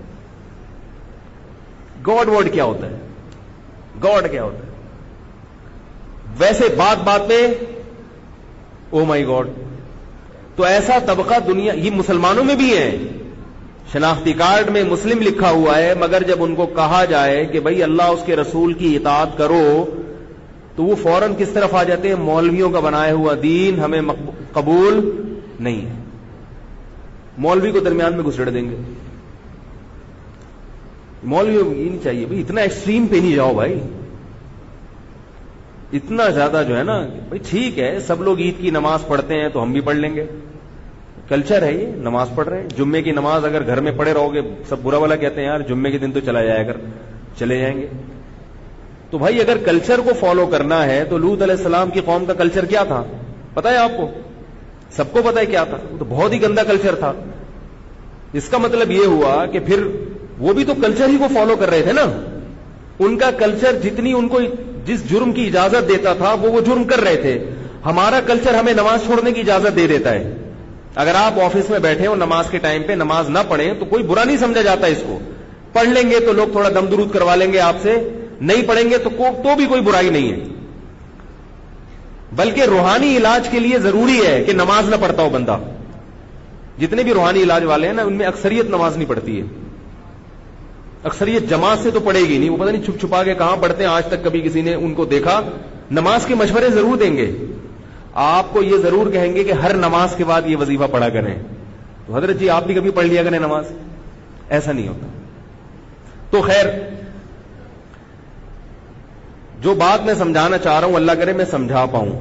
گاڈ ورڈ کیا ہوتا ہے؟ گاڈ کیا ہوتا ہے؟ ویسے بات بات پہ او مائی گاڈ. تو ایسا طبقہ دنیا، یہ مسلمانوں میں بھی ہے، شناختی کارڈ میں مسلم لکھا ہوا ہے، مگر جب ان کو کہا جائے کہ بھئی اللہ اس کے رسول کی اطاعت کرو، تو وہ فوراً کس طرف آ جاتے ہیں؟ مولویوں کا بنایا ہوا دین ہمیں قبول نہیں ہے. مولوی کو درمیان میں گھسڑ دیں گے. مولوی یہ نہیں چاہیے بھائی، اتنا ایکسٹریم پہ نہیں جاؤ بھائی، اتنا زیادہ جو ہے نا. بھائی ٹھیک ہے، سب لوگ عید کی نماز پڑھتے ہیں تو ہم بھی پڑھ لیں گے، کلچر ہے یہ، نماز پڑھ رہے ہیں. جمعے کی نماز اگر گھر میں پڑھے رہو گے، سب برا والا کہتے ہیں یار جمعے کے دن تو چلا جائے کر، چلے جائیں گے. تو بھائی اگر کلچر کو فالو کرنا ہے تو لوط علیہ السلام کی قوم کا کلچر کیا تھا پتا ہے آپ کو؟ سب کو پتا ہے کیا تھا. وہ تو بہت ہی گندا کلچر تھا. اس کا مطلب یہ ہوا کہ پھر وہ بھی تو کلچر ہی کو فالو کر رہے تھے نا. ان کا کلچر جتنی ان کو جس جرم کی اجازت دیتا تھا وہ جرم کر رہے تھے. ہمارا کلچر ہمیں نماز چھوڑنے کی اجازت دے دیتا ہے. اگر آپ آفس میں بیٹھے ہو نماز کے ٹائم پہ نماز نہ پڑھیں تو کوئی برا نہیں سمجھا جاتا. اس کو پڑھ لیں گے تو لوگ تھوڑا دم درود کروا لیں گے آپ سے، نہیں پڑھیں گے تو بھی کوئی برائی نہیں ہے. بلکہ روحانی علاج کے لیے ضروری ہے کہ نماز نہ پڑھتا ہو بندہ. جتنے بھی روحانی علاج والے ہیں نا، ان میں اکثریت نماز نہیں پڑھتی ہے. اکثر یہ جماعت سے تو پڑھے گی نہیں, وہ پتہ نہیں چھپ چھپا کے کہاں پڑھتے ہیں, آج تک کبھی کسی نے ان کو دیکھا. نماز کے مشورے ضرور دیں گے, آپ کو یہ ضرور کہیں گے کہ ہر نماز کے بعد یہ وظیفہ پڑھا کریں. تو حضرت جی آپ بھی کبھی پڑھ لیا کریں نماز, ایسا نہیں ہوتا. تو خیر, جو بات میں سمجھانا چاہ رہا ہوں اللہ کرے میں سمجھا پاؤں.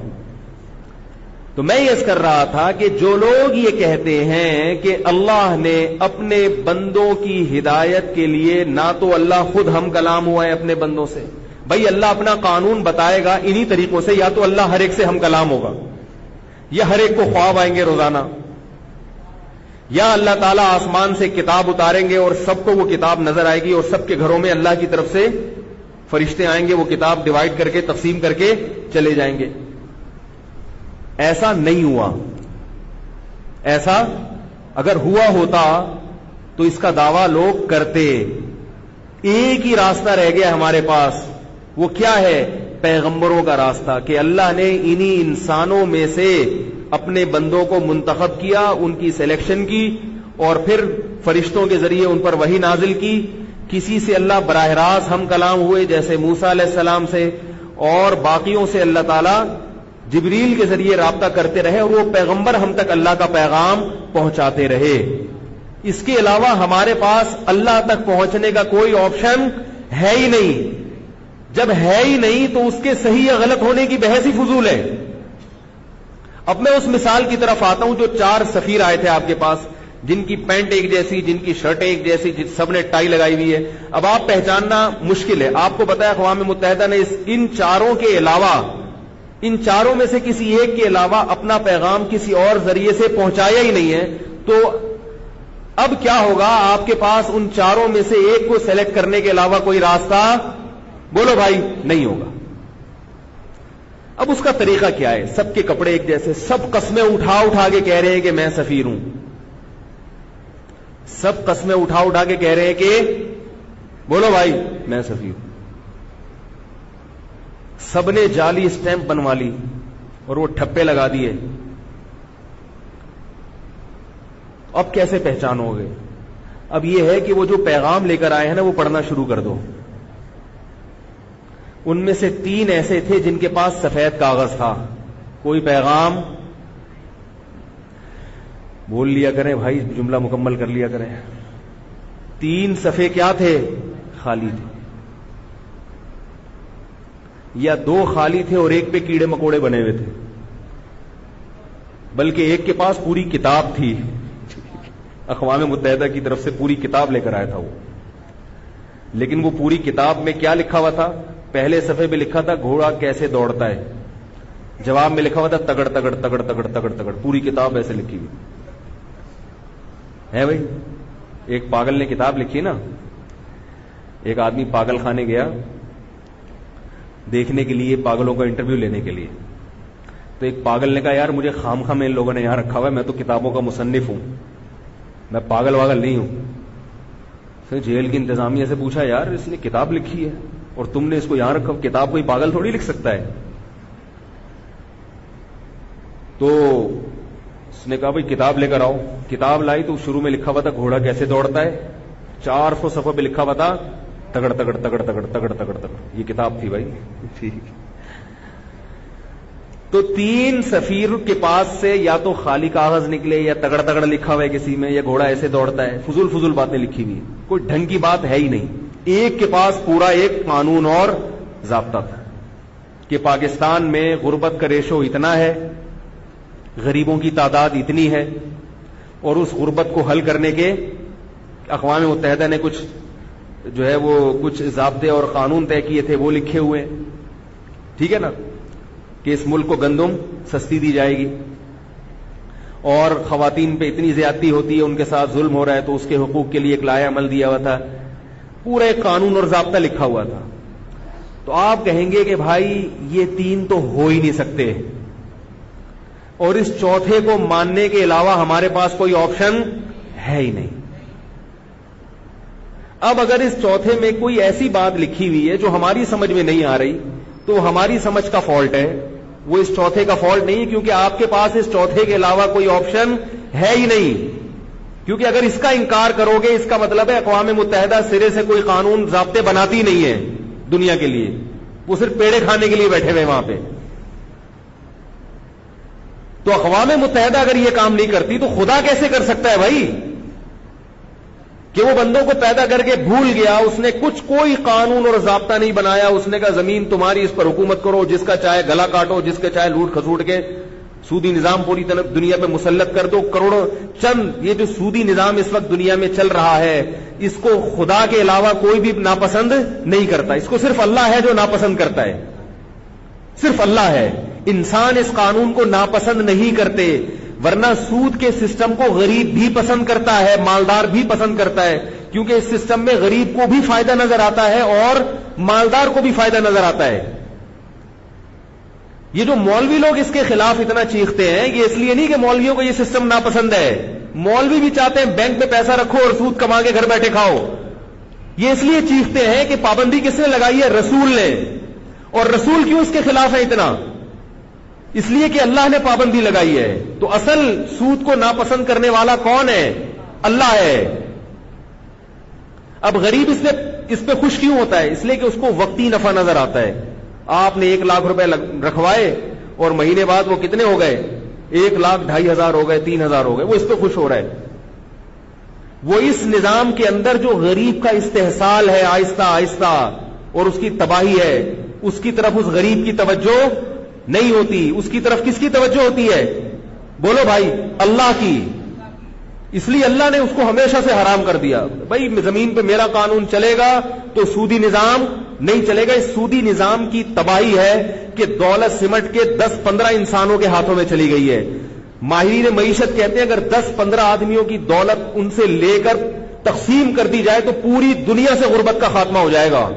تو میں یہ کر رہا تھا کہ جو لوگ یہ کہتے ہیں کہ اللہ نے اپنے بندوں کی ہدایت کے لیے, نہ تو اللہ خود ہم کلام ہوا ہے اپنے بندوں سے, بھائی اللہ اپنا قانون بتائے گا انہی طریقوں سے, یا تو اللہ ہر ایک سے ہم کلام ہوگا, یا ہر ایک کو خواب آئیں گے روزانہ, یا اللہ تعالیٰ آسمان سے کتاب اتاریں گے اور سب کو وہ کتاب نظر آئے گی اور سب کے گھروں میں اللہ کی طرف سے فرشتے آئیں گے, وہ کتاب ڈیوائڈ کر کے تقسیم کر کے چلے جائیں گے. ایسا نہیں ہوا. ایسا اگر ہوا ہوتا تو اس کا دعویٰ لوگ کرتے. ایک ہی راستہ رہ گیا ہمارے پاس, وہ کیا ہے؟ پیغمبروں کا راستہ, کہ اللہ نے انہی انسانوں میں سے اپنے بندوں کو منتخب کیا, ان کی سلیکشن کی, اور پھر فرشتوں کے ذریعے ان پر وحی نازل کی. کسی سے اللہ براہ راست ہم کلام ہوئے جیسے موسیٰ علیہ السلام سے, اور باقیوں سے اللہ تعالیٰ جبریل کے ذریعے رابطہ کرتے رہے, اور وہ پیغمبر ہم تک اللہ کا پیغام پہنچاتے رہے. اس کے علاوہ ہمارے پاس اللہ تک پہنچنے کا کوئی آپشن ہے ہی نہیں. جب ہے ہی نہیں تو اس کے صحیح یا غلط ہونے کی بحث ہی فضول ہے. اب میں اس مثال کی طرف آتا ہوں جو 4 سفیر آئے تھے آپ کے پاس, جن کی پینٹ ایک جیسی, جن کی شرٹیں ایک جیسی, سب نے ٹائی لگائی ہوئی ہے. اب آپ پہچاننا مشکل ہے. آپ کو بتایا اقوام متحدہ نے ان چاروں کے علاوہ, ان چاروں میں سے کسی ایک کے علاوہ اپنا پیغام کسی اور ذریعے سے پہنچایا ہی نہیں ہے. تو اب کیا ہوگا؟ آپ کے پاس ان چاروں میں سے ایک کو سلیکٹ کرنے کے علاوہ کوئی راستہ, بولو بھائی, نہیں ہوگا. اب اس کا طریقہ کیا ہے؟ سب کے کپڑے ایک جیسے, سب قسمیں اٹھا اٹھا کے کہہ رہے ہیں کہ میں سفیر ہوں. سب قسمیں اٹھا اٹھا کے کہہ رہے ہیں کہ بولو بھائی میں سفیر ہوں. سب نے جعلی اسٹیمپ بنوا لی اور وہ ٹھپے لگا دیے. اب کیسے پہچانو گے؟ اب یہ ہے کہ وہ جو پیغام لے کر آئے ہیں نا, وہ پڑھنا شروع کر دو. ان میں سے 3 ایسے تھے جن کے پاس سفید کاغذ تھا, کوئی پیغام بول لیا کریں بھائی, جملہ مکمل کر لیا کریں. 3 صفحے کیا تھے؟ خالی تھے, یا 2 خالی تھے اور ایک پہ کیڑے مکوڑے بنے ہوئے تھے, بلکہ ایک کے پاس پوری کتاب تھی, اقوام متحدہ کی طرف سے پوری کتاب لے کر آیا تھا وہ. لیکن وہ پوری کتاب میں کیا لکھا ہوا تھا؟ پہلے صفحے پہ لکھا تھا گھوڑا کیسے دوڑتا ہے, جواب میں لکھا ہوا تھا تگڑ تگڑ تگڑ تگڑ تگڑ تگڑ. پوری کتاب ایسے لکھی ہوئی ہے بھائی. ایک پاگل نے کتاب لکھی نا, ایک آدمی پاگل خانے گیا دیکھنے کے لیے, پاگلوں کا انٹرویو لینے کے لیے. تو ایک پاگل نے کہا یار مجھے خام خام ان لوگوں نے یہاں رکھا ہوا ہے, میں تو کتابوں کا مصنف ہوں, میں پاگل واگل نہیں ہوں. پھر جیل کی انتظامیہ سے پوچھا یار اس نے کتاب لکھی ہے اور تم نے اس کو یہاں رکھا, کتاب کوئی پاگل تھوڑی لکھ سکتا ہے. تو اس نے کہا بھائی کتاب لے کر آؤ. کتاب لائی تو شروع میں لکھا ہوا تھا گھوڑا کیسے دوڑتا ہے, 400 صفحے پہ لکھا ہوا تھا تگڑ تگڑ تگڑ تگڑ تگڑ تگڑ تگڑ. یہ کتاب تھی بھائی. ٹھیک. تو 3 سفیر کے پاس سے یا تو خالی کاغذ نکلے, یا تگڑ تگڑ لکھا ہوا ہے کسی میں, یا گھوڑا ایسے دوڑتا ہے. فضول فضول باتیں لکھی ہوئی, کوئی ڈھنگ کی بات ہے ہی نہیں. ایک کے پاس پورا ایک قانون اور ضابطہ تھا کہ پاکستان میں غربت کا ریشو اتنا ہے, غریبوں کی تعداد اتنی ہے, اور اس غربت کو حل کرنے کے اقوام متحدہ نے کچھ جو ہے وہ کچھ ضابطے اور قانون طے کیے تھے, وہ لکھے ہوئے. ٹھیک ہے نا, کہ اس ملک کو گندم سستی دی جائے گی, اور خواتین پہ اتنی زیادتی ہوتی ہے, ان کے ساتھ ظلم ہو رہا ہے, تو اس کے حقوق کے لیے ایک لائحہ عمل دیا ہوا تھا, پورا ایک قانون اور ضابطہ لکھا ہوا تھا. تو آپ کہیں گے کہ بھائی یہ 3 تو ہو ہی نہیں سکتے, اور اس چوتھے کو ماننے کے علاوہ ہمارے پاس کوئی آپشن ہے ہی نہیں. اب اگر اس چوتھے میں کوئی ایسی بات لکھی ہوئی ہے جو ہماری سمجھ میں نہیں آ رہی, تو ہماری سمجھ کا فالٹ ہے, وہ اس چوتھے کا فالٹ نہیں ہے, کیونکہ آپ کے پاس اس چوتھے کے علاوہ کوئی آپشن ہے ہی نہیں. کیونکہ اگر اس کا انکار کرو گے اس کا مطلب ہے اقوام متحدہ سرے سے کوئی قانون ضابطے بناتی نہیں ہے دنیا کے لیے، وہ صرف پیڑے کھانے کے لیے بیٹھے ہوئے وہاں پہ. تو اقوام متحدہ اگر یہ کام نہیں کرتی تو خدا کیسے کر سکتا ہے بھائی؟ کہ وہ بندوں کو پیدا کر کے بھول گیا، اس نے کوئی قانون اور ضابطہ نہیں بنایا، اس نے کہا زمین تمہاری، اس پر حکومت کرو، جس کا چاہے گلا کاٹو، جس کا چاہے لوٹ کھسوٹ کے سودی نظام پوری طرح دنیا پہ مسلط کر دو، کروڑوں چند. یہ جو سودی نظام اس وقت دنیا میں چل رہا ہے اس کو خدا کے علاوہ کوئی بھی ناپسند نہیں کرتا، اس کو صرف اللہ ہے جو ناپسند کرتا ہے، صرف اللہ ہے. انسان اس قانون کو ناپسند نہیں کرتے، ورنہ سود کے سسٹم کو غریب بھی پسند کرتا ہے، مالدار بھی پسند کرتا ہے، کیونکہ اس سسٹم میں غریب کو بھی فائدہ نظر آتا ہے اور مالدار کو بھی فائدہ نظر آتا ہے. یہ جو مولوی لوگ اس کے خلاف اتنا چیختے ہیں یہ اس لیے نہیں کہ مولویوں کو یہ سسٹم ناپسند ہے، مولوی بھی چاہتے ہیں بینک میں پیسہ رکھو اور سود کما کے گھر بیٹھے کھاؤ. یہ اس لیے چیختے ہیں کہ پابندی کس نے لگائی ہے؟ رسول نے. اور رسول کیوں اس کے خلاف ہے اتنا؟ اس لیے کہ اللہ نے پابندی لگائی ہے. تو اصل سود کو ناپسند کرنے والا کون ہے؟ اللہ ہے. اب غریب اس پہ خوش کیوں ہوتا ہے؟ اس لیے کہ اس کو وقتی نفع نظر آتا ہے. آپ نے 1,00,000 روپے رکھوائے اور مہینے بعد وہ کتنے ہو گئے؟ 1,02,500 ہو گئے، 3,000 ہو گئے. وہ اس پہ خوش ہو رہا ہے. وہ اس نظام کے اندر جو غریب کا استحصال ہے آہستہ آہستہ اور اس کی تباہی ہے، اس کی طرف اس غریب کی توجہ نہیں ہوتی. اس کی طرف کس کی توجہ ہوتی ہے؟ بولو بھائی، اللہ کی. اس لیے اللہ نے اس کو ہمیشہ سے حرام کر دیا. بھائی زمین پہ میرا قانون چلے گا تو سودی نظام نہیں چلے گا. اس سودی نظام کی تباہی ہے کہ دولت سمٹ کے 10-15 انسانوں کے ہاتھوں میں چلی گئی ہے. ماہرین معیشت کہتے ہیں اگر 10-15 آدمیوں کی دولت ان سے لے کر تقسیم کر دی جائے تو پوری دنیا سے غربت کا خاتمہ ہو جائے گا.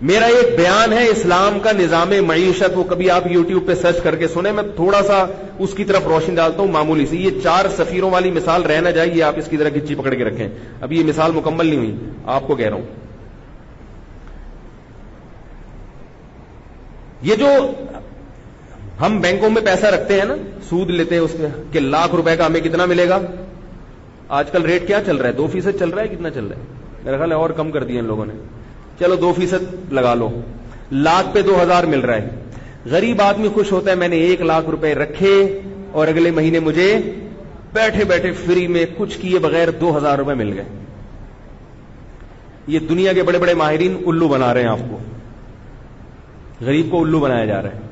میرا ایک بیان ہے اسلام کا نظام معیشت، وہ کبھی آپ یوٹیوب پہ سرچ کر کے سنیں. میں تھوڑا سا اس کی طرف روشنی ڈالتا ہوں معمولی سی. یہ 4 سفیروں والی مثال رہ نہ جائے، یہ آپ اس کی طرح گچی پکڑ کے رکھیں. ابھی یہ مثال مکمل نہیں ہوئی، آپ کو کہہ رہا ہوں. یہ جو ہم بینکوں میں پیسہ رکھتے ہیں نا، سود لیتے ہیں اس پہ کہ 1,00,000 روپے کا ہمیں کتنا ملے گا. آج کل ریٹ کیا چل رہا ہے؟ 2% چل رہا ہے. کتنا چل رہا ہے؟ میرا خیال ہے اور کم کر دیا ان لوگوں نے. چلو 2% لگا لو. 1,00,000 پہ 2,000 مل رہا ہے. غریب آدمی خوش ہوتا ہے میں نے 1,00,000 روپے رکھے اور اگلے مہینے مجھے بیٹھے بیٹھے فری میں کچھ کیے بغیر 2,000 روپے مل گئے. یہ دنیا کے بڑے بڑے ماہرین الو بنا رہے ہیں آپ کو. غریب کو الو بنایا جا رہا ہے.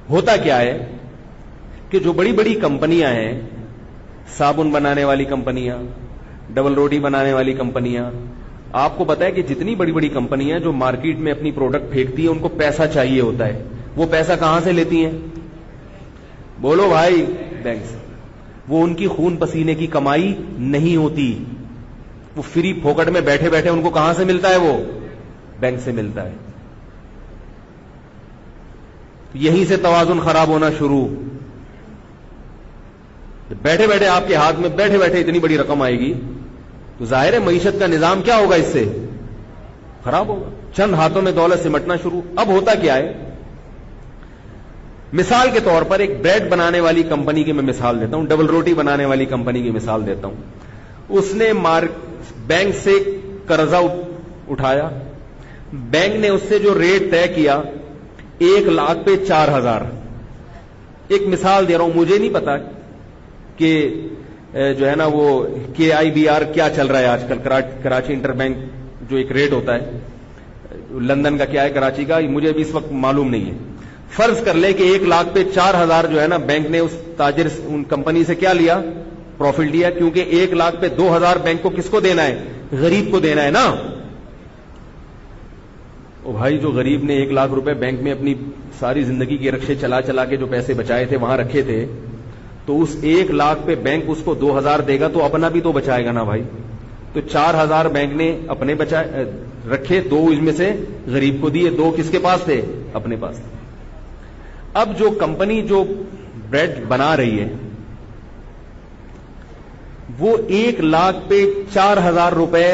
ہوتا کیا ہے کہ جو بڑی بڑی کمپنیاں ہیں، صابن بنانے والی کمپنیاں، ڈبل روٹی بنانے والی کمپنیاں، آپ کو پتا ہے کہ جتنی بڑی بڑی کمپنیاں جو مارکیٹ میں اپنی پروڈکٹ پھینکتی ہیں ان کو پیسہ چاہیے ہوتا ہے. وہ پیسہ کہاں سے لیتی ہیں؟ بولو بھائی، بینک سے. وہ ان کی خون پسینے کی کمائی نہیں ہوتی. وہ فری پھوکٹ میں بیٹھے بیٹھے ان کو کہاں سے ملتا ہے؟ وہ بینک سے ملتا ہے. یہیں سے توازن خراب ہونا شروع. بیٹھے بیٹھے آپ کے ہاتھ میں بیٹھے بیٹھے اتنی بڑی رقم آئے گی تو ظاہر ہے معیشت کا نظام کیا ہوگا؟ اس سے خراب ہوگا. چند ہاتھوں میں دولت سمٹنا شروع. اب ہوتا کیا ہے؟ مثال کے طور پر ایک بریڈ بنانے والی کمپنی کی میں مثال دیتا ہوں، ڈبل روٹی بنانے والی کمپنی کی مثال دیتا ہوں. اس نے بینک سے قرضہ اٹھایا. بینک نے اس سے جو ریٹ طے کیا 1,00,000 پہ 4,000. ایک مثال دے رہا ہوں، مجھے نہیں پتا کہ جو ہے نا وہ KIBR کیا چل رہا ہے آج کل. کراچی انٹر بینک جو ایک ریٹ ہوتا ہے، لندن کا کیا ہے، کراچی کا مجھے ابھی اس وقت معلوم نہیں ہے. فرض کر لے کہ 1,00,000 پہ 4,000 جو ہے نا بینک نے اس تاجر ان کمپنی سے کیا لیا؟ پروفٹ لیا. کیونکہ 1,00,000 پہ 2,000 بینک کو کس کو دینا ہے؟ غریب کو دینا ہے نا. او بھائی، جو غریب نے 1,00,000 روپے بینک میں اپنی ساری زندگی کے رکشے چلا چلا کے جو پیسے بچائے تھے وہاں رکھے تھے، تو اس 1,00,000 پہ بینک اس کو 2,000 دے گا تو اپنا بھی تو بچائے گا نا بھائی. تو 4,000 بینک نے اپنے بچائے رکھے، 2 اس میں سے غریب کو دیے، 2 کس کے پاس تھے؟ اپنے پاس تھے. اب جو کمپنی جو بریڈ بنا رہی ہے وہ 1,00,000 پہ 4,000 روپے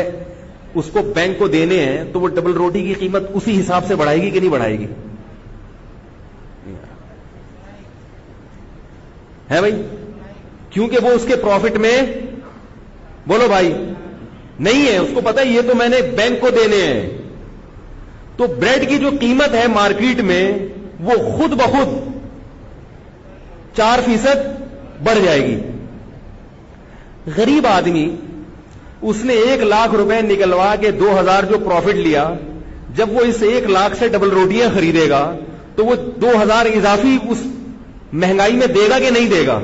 اس کو بینک کو دینے ہیں، تو وہ ڈبل روٹی کی قیمت اسی حساب سے بڑھائے گی کہ نہیں بڑھائے گی؟ ہے بھائی, کیونکہ وہ اس کے پروفٹ میں, بولو بھائی, نہیں ہے. اس کو پتا ہے یہ تو میں نے بینک کو دینے ہیں. تو بریڈ کی جو قیمت ہے مارکیٹ میں وہ خود بخود 4% بڑھ جائے گی. غریب آدمی اس نے 1 لاکھ روپے نکلوا کے 2,000 جو پروفٹ لیا, جب وہ اس 1 لاکھ سے ڈبل روٹیاں خریدے گا تو وہ 2,000 اضافی اس مہنگائی میں دے گا کہ نہیں دے گا؟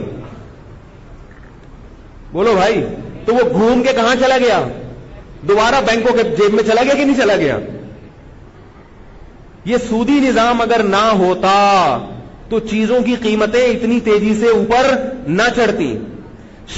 بولو بھائی. تو وہ گھوم کے کہاں چلا گیا؟ دوبارہ بینکوں کے جیب میں چلا گیا کہ نہیں چلا گیا؟ یہ سودی نظام اگر نہ ہوتا تو چیزوں کی قیمتیں اتنی تیزی سے اوپر نہ چڑھتی.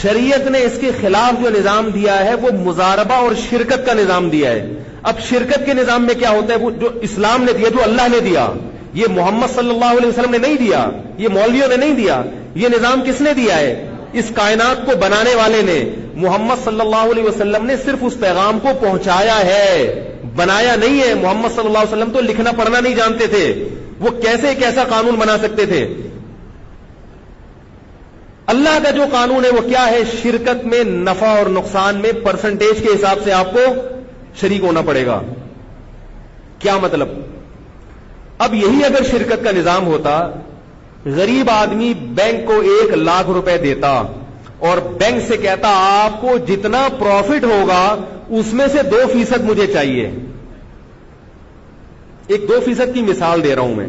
شریعت نے اس کے خلاف جو نظام دیا ہے وہ مضاربہ اور شرکت کا نظام دیا ہے. اب شرکت کے نظام میں کیا ہوتا ہے؟ وہ جو اسلام نے دیا, جو اللہ نے دیا, یہ محمد صلی اللہ علیہ وسلم نے نہیں دیا, یہ مولویوں نے نہیں دیا. یہ نظام کس نے دیا ہے؟ اس کائنات کو بنانے والے نے. محمد صلی اللہ علیہ وسلم نے صرف اس پیغام کو پہنچایا ہے, بنایا نہیں ہے. محمد صلی اللہ علیہ وسلم تو لکھنا پڑھنا نہیں جانتے تھے, وہ کیسے ایک ایسا قانون بنا سکتے تھے؟ اللہ کا جو قانون ہے وہ کیا ہے؟ شرکت میں نفع اور نقصان میں پرسنٹیج کے حساب سے آپ کو شریک ہونا پڑے گا. کیا مطلب؟ اب یہی اگر شرکت کا نظام ہوتا, غریب آدمی بینک کو 1 لاکھ روپے دیتا اور بینک سے کہتا آپ کو جتنا پروفٹ ہوگا اس میں سے 2% مجھے چاہیے. ایک 2% کی مثال دے رہا ہوں میں.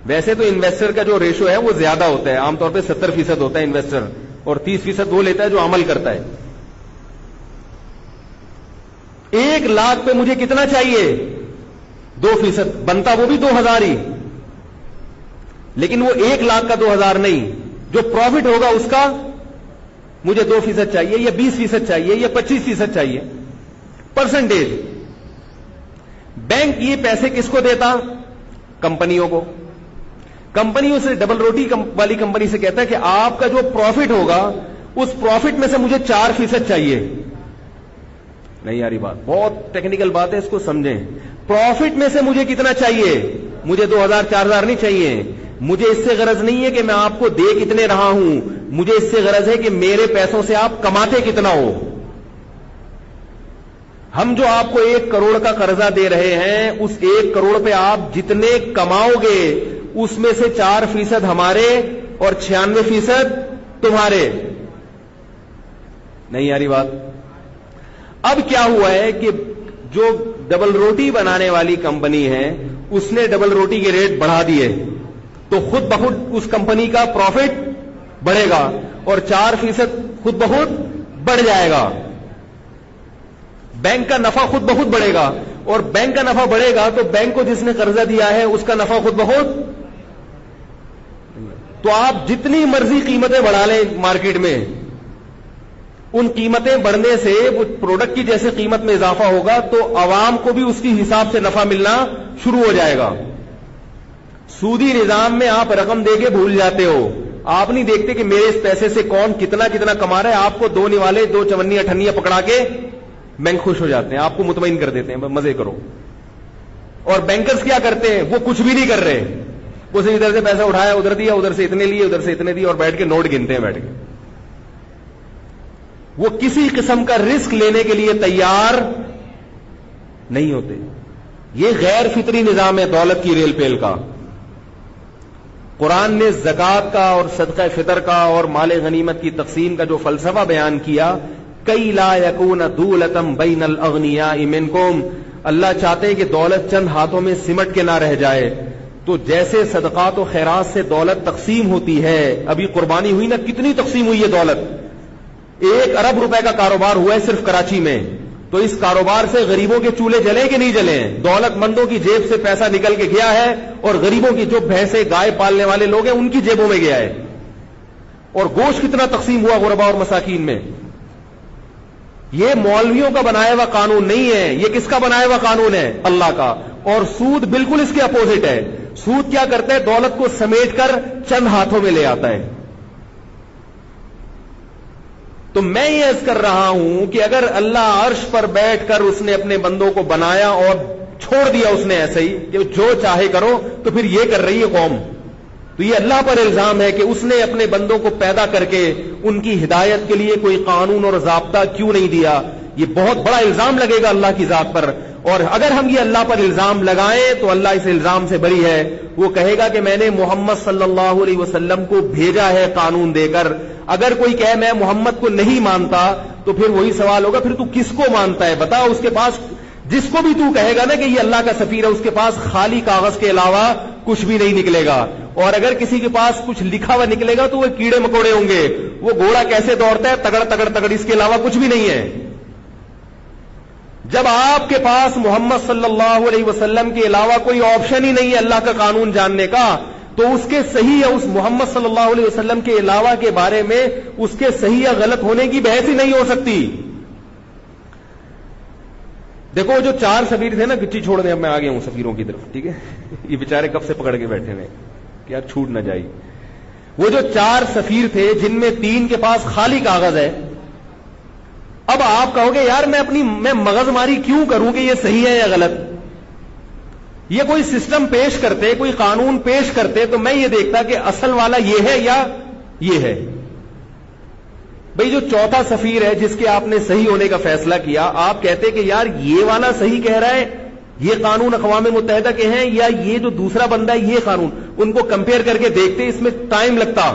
ویسے تو انویسٹر کا جو ریشو ہے وہ زیادہ ہوتا ہے, عام طور پہ 70% ہوتا ہے انویسٹر, اور 30% وہ لیتا ہے جو عمل کرتا ہے. 1 لاکھ پہ مجھے کتنا چاہیے؟ 2%. بنتا وہ بھی 2,000 ہی, لیکن وہ 1 لاکھ کا 2,000 نہیں, جو پروفٹ ہوگا اس کا مجھے 2% چاہیے, یا 20% چاہیے, یا 25% چاہیے. پرسنٹیج. بینک یہ پیسے کس کو دیتا؟ کمپنیوں کو. کمپنیوں سے, ڈبل روٹی والی کمپنی سے کہتا ہے کہ آپ کا جو پروفٹ ہوگا اس پروفٹ میں سے مجھے 4% چاہیے. نہیں یاری بات, بہت ٹیکنیکل بات ہے, اس کو سمجھیں. پروفٹ میں سے مجھے کتنا چاہیے؟ مجھے 2,000 4,000 نہیں چاہیے. مجھے اس سے غرض نہیں ہے کہ میں آپ کو دے کتنے رہا ہوں, مجھے اس سے غرض ہے کہ میرے پیسوں سے آپ کماتے کتنا ہو. ہم جو آپ کو 1 کروڑ کا قرضہ دے رہے ہیں, اس 1 کروڑ پہ آپ جتنے کماؤ گے اس میں سے 4% ہمارے اور 96% تمہارے. نہیں یاری بات. اب کیا ہوا ہے کہ جو ڈبل روٹی بنانے والی کمپنی ہے اس نے ڈبل روٹی کے ریٹ بڑھا دیے, تو خود بخود اس کمپنی کا پروفٹ بڑھے گا اور 4% خود بخود بڑھ جائے گا. بینک کا نفع خود بخود بڑھے گا, اور بینک کا نفع بڑھے گا تو بینک کو جس نے قرضہ دیا ہے اس کا نفع خود بخود. تو آپ جتنی مرضی قیمتیں بڑھا لیں مارکیٹ میں, ان قیمتیں بڑھنے سے وہ پروڈکٹ کی جیسے قیمت میں اضافہ ہوگا تو عوام کو بھی اس کی حساب سے نفع ملنا شروع ہو جائے گا. سودی نظام میں آپ رقم دے کے بھول جاتے ہو, آپ نہیں دیکھتے کہ میرے اس پیسے سے کون کتنا کتنا کما رہا ہے. آپ کو 2 نوالے 2 چونیاں ٹھنیاں پکڑا کے بینک خوش ہو جاتے ہیں, آپ کو مطمئن کر دیتے ہیں مزے کرو. اور بینکرز کیا کرتے ہیں؟ وہ کچھ بھی نہیں کر رہے, وہ صرف ادھر سے پیسہ اٹھایا, ادھر دیا, ادھر سے اتنے لیے, ادھر سے اتنے دیے, اور بیٹھ کے نوٹ گنتے ہیں بیٹھ کے. وہ کسی قسم کا رسک لینے کے لیے تیار نہیں ہوتے. یہ غیر فطری نظام ہے دولت کی ریل پیل کا. قرآن نے زکوٰۃ کا اور صدقہ فطر کا اور مال غنیمت کی تقسیم کا جو فلسفہ بیان کیا, کئی لا یکون دولتم بین الاغنیاء منکم, اللہ چاہتے ہیں کہ دولت چند ہاتھوں میں سمٹ کے نہ رہ جائے. تو جیسے صدقات و خیرات سے دولت تقسیم ہوتی ہے, ابھی قربانی ہوئی نا, کتنی تقسیم ہوئی ہے دولت. 1 ارب روپے کا کاروبار ہوا ہے صرف کراچی میں, تو اس کاروبار سے غریبوں کے چولہے جلے کہ نہیں جلے؟ دولت مندوں کی جیب سے پیسہ نکل کے گیا ہے, اور غریبوں کی جو بھینسیں گائے پالنے والے لوگ ہیں ان کی جیبوں میں گیا ہے. اور گوشت کتنا تقسیم ہوا غربا اور مساکین میں. یہ مولویوں کا بنایا ہوا قانون نہیں ہے, یہ کس کا بنایا ہوا قانون ہے؟ اللہ کا. اور سود بالکل اس کے اپوزٹ ہے. سود کیا کرتا ہے؟ دولت کو سمیٹ کر چند ہاتھوں میں لے آتا ہے. تو میں یہ عرض کر رہا ہوں کہ اگر اللہ عرش پر بیٹھ کر اس نے اپنے بندوں کو بنایا اور چھوڑ دیا اس نے ایسے ہی کہ جو چاہے کرو, تو پھر یہ کر رہی ہے قوم. تو یہ اللہ پر الزام ہے کہ اس نے اپنے بندوں کو پیدا کر کے ان کی ہدایت کے لیے کوئی قانون اور ضابطہ کیوں نہیں دیا. یہ بہت بڑا الزام لگے گا اللہ کی ذات پر. اور اگر ہم یہ اللہ پر الزام لگائیں تو اللہ اس الزام سے بری ہے. وہ کہے گا کہ میں نے محمد صلی اللہ علیہ وسلم کو بھیجا ہے قانون دے کر. اگر کوئی کہے میں محمد کو نہیں مانتا تو پھر وہی سوال ہوگا پھر تو کس کو مانتا ہے؟ بتا. اس کے پاس جس کو بھی تو کہے گا نا کہ یہ اللہ کا سفیر ہے اس کے پاس خالی کاغذ کے علاوہ کچھ بھی نہیں نکلے گا. اور اگر کسی کے پاس کچھ لکھا ہوا نکلے گا تو وہ کیڑے مکوڑے ہوں گے. وہ گھوڑا کیسے دوڑتا ہے؟ تگڑ تگڑ تگڑ, اس کے علاوہ کچھ بھی نہیں ہے. جب آپ کے پاس محمد صلی اللہ علیہ وسلم کے علاوہ کوئی آپشن ہی نہیں ہے اللہ کا قانون جاننے کا, تو اس کے صحیح یا اس محمد صلی اللہ علیہ وسلم کے علاوہ کے بارے میں اس کے صحیح یا غلط ہونے کی بحث ہی نہیں ہو سکتی. دیکھو جو 4 سفیر تھے نا, گچی چھوڑ دیں, اب میں آ گیا ہوں سفیروں کی طرف, ٹھیک ہے. یہ بیچارے کب سے پکڑ کے بیٹھے ہوئے کہ یار چھوٹ نہ جائے. وہ جو 4 سفیر تھے جن میں 3 کے پاس خالی کاغذ ہے. اب آپ کہو گے یار میں مغز ماری کیوں کروں کہ یہ صحیح ہے یا غلط. یہ کوئی سسٹم پیش کرتے, کوئی قانون پیش کرتے تو میں یہ دیکھتا کہ اصل والا یہ ہے یا یہ ہے. بھئی جو چوتھا سفیر ہے جس کے آپ نے صحیح ہونے کا فیصلہ کیا, آپ کہتے کہ یار یہ والا صحیح کہہ رہا ہے, یہ قانون اقوام متحدہ کے ہیں, یا یہ جو دوسرا بندہ ہے یہ قانون, ان کو کمپیئر کر کے دیکھتے, اس میں ٹائم لگتا.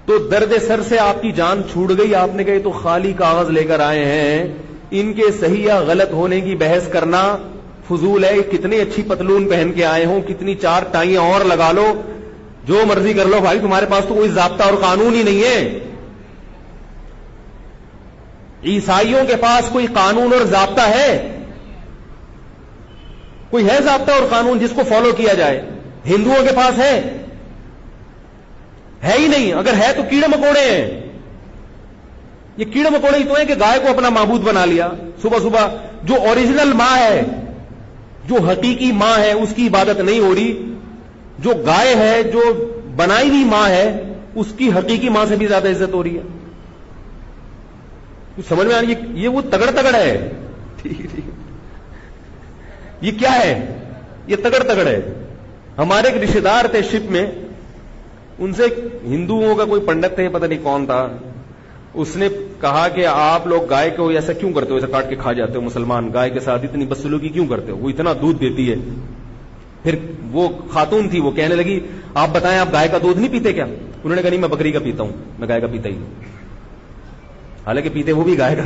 تو درد سر سے آپ کی جان چھوٹ گئی. آپ نے کہے تو خالی کاغذ لے کر آئے ہیں, ان کے صحیح یا غلط ہونے کی بحث کرنا فضول ہے. کتنی اچھی پتلون پہن کے آئے ہوں, کتنی 4 ٹائیاں اور لگا لو, جو مرضی کر لو بھائی, تمہارے پاس تو کوئی ضابطہ اور قانون ہی نہیں ہے. عیسائیوں کے پاس کوئی قانون اور ضابطہ ہے؟ کوئی ہے ضابطہ اور قانون جس کو فالو کیا جائے؟ ہندوؤں کے پاس ہے ہی نہیں. اگر ہے تو کیڑے مکوڑے ہیں. یہ کیڑے مکوڑے ہی تو ہیں کہ گائے کو اپنا معبود بنا لیا. صبح صبح جو اوریجنل ماں ہے, جو حقیقی ماں ہے, اس کی عبادت نہیں ہو رہی. جو گائے ہے, جو بنائی ہوئی ماں ہے, اس کی حقیقی ماں سے بھی زیادہ عزت ہو رہی ہے. سمجھ میں آ رہی ہے؟ یہ وہ تگڑ تگڑ ہے. یہ کیا ہے؟ یہ تگڑ تگڑ ہے. ہمارے ایک رشتے دار تھے شپ میں, ان سے ہندوؤں کا کوئی پنڈت تھے, پتہ نہیں کون تھا, اس نے کہا کہ آپ لوگ گائے کو ایسا کیوں کرتے ہو, ایسا کاٹ کے کھا جاتے ہو, مسلمان گائے کے ساتھ اتنی بدسلوکی کیوں کرتے ہو, وہ اتنا دودھ دیتی ہے. پھر وہ خاتون تھی, وہ کہنے لگی آپ بتائیں آپ گائے کا دودھ نہیں پیتے کیا؟ انہوں نے کہا نہیں میں بکری کا پیتا ہوں, میں گائے کا پیتا ہی نہیں. حالانکہ پیتے وہ بھی گائے کا,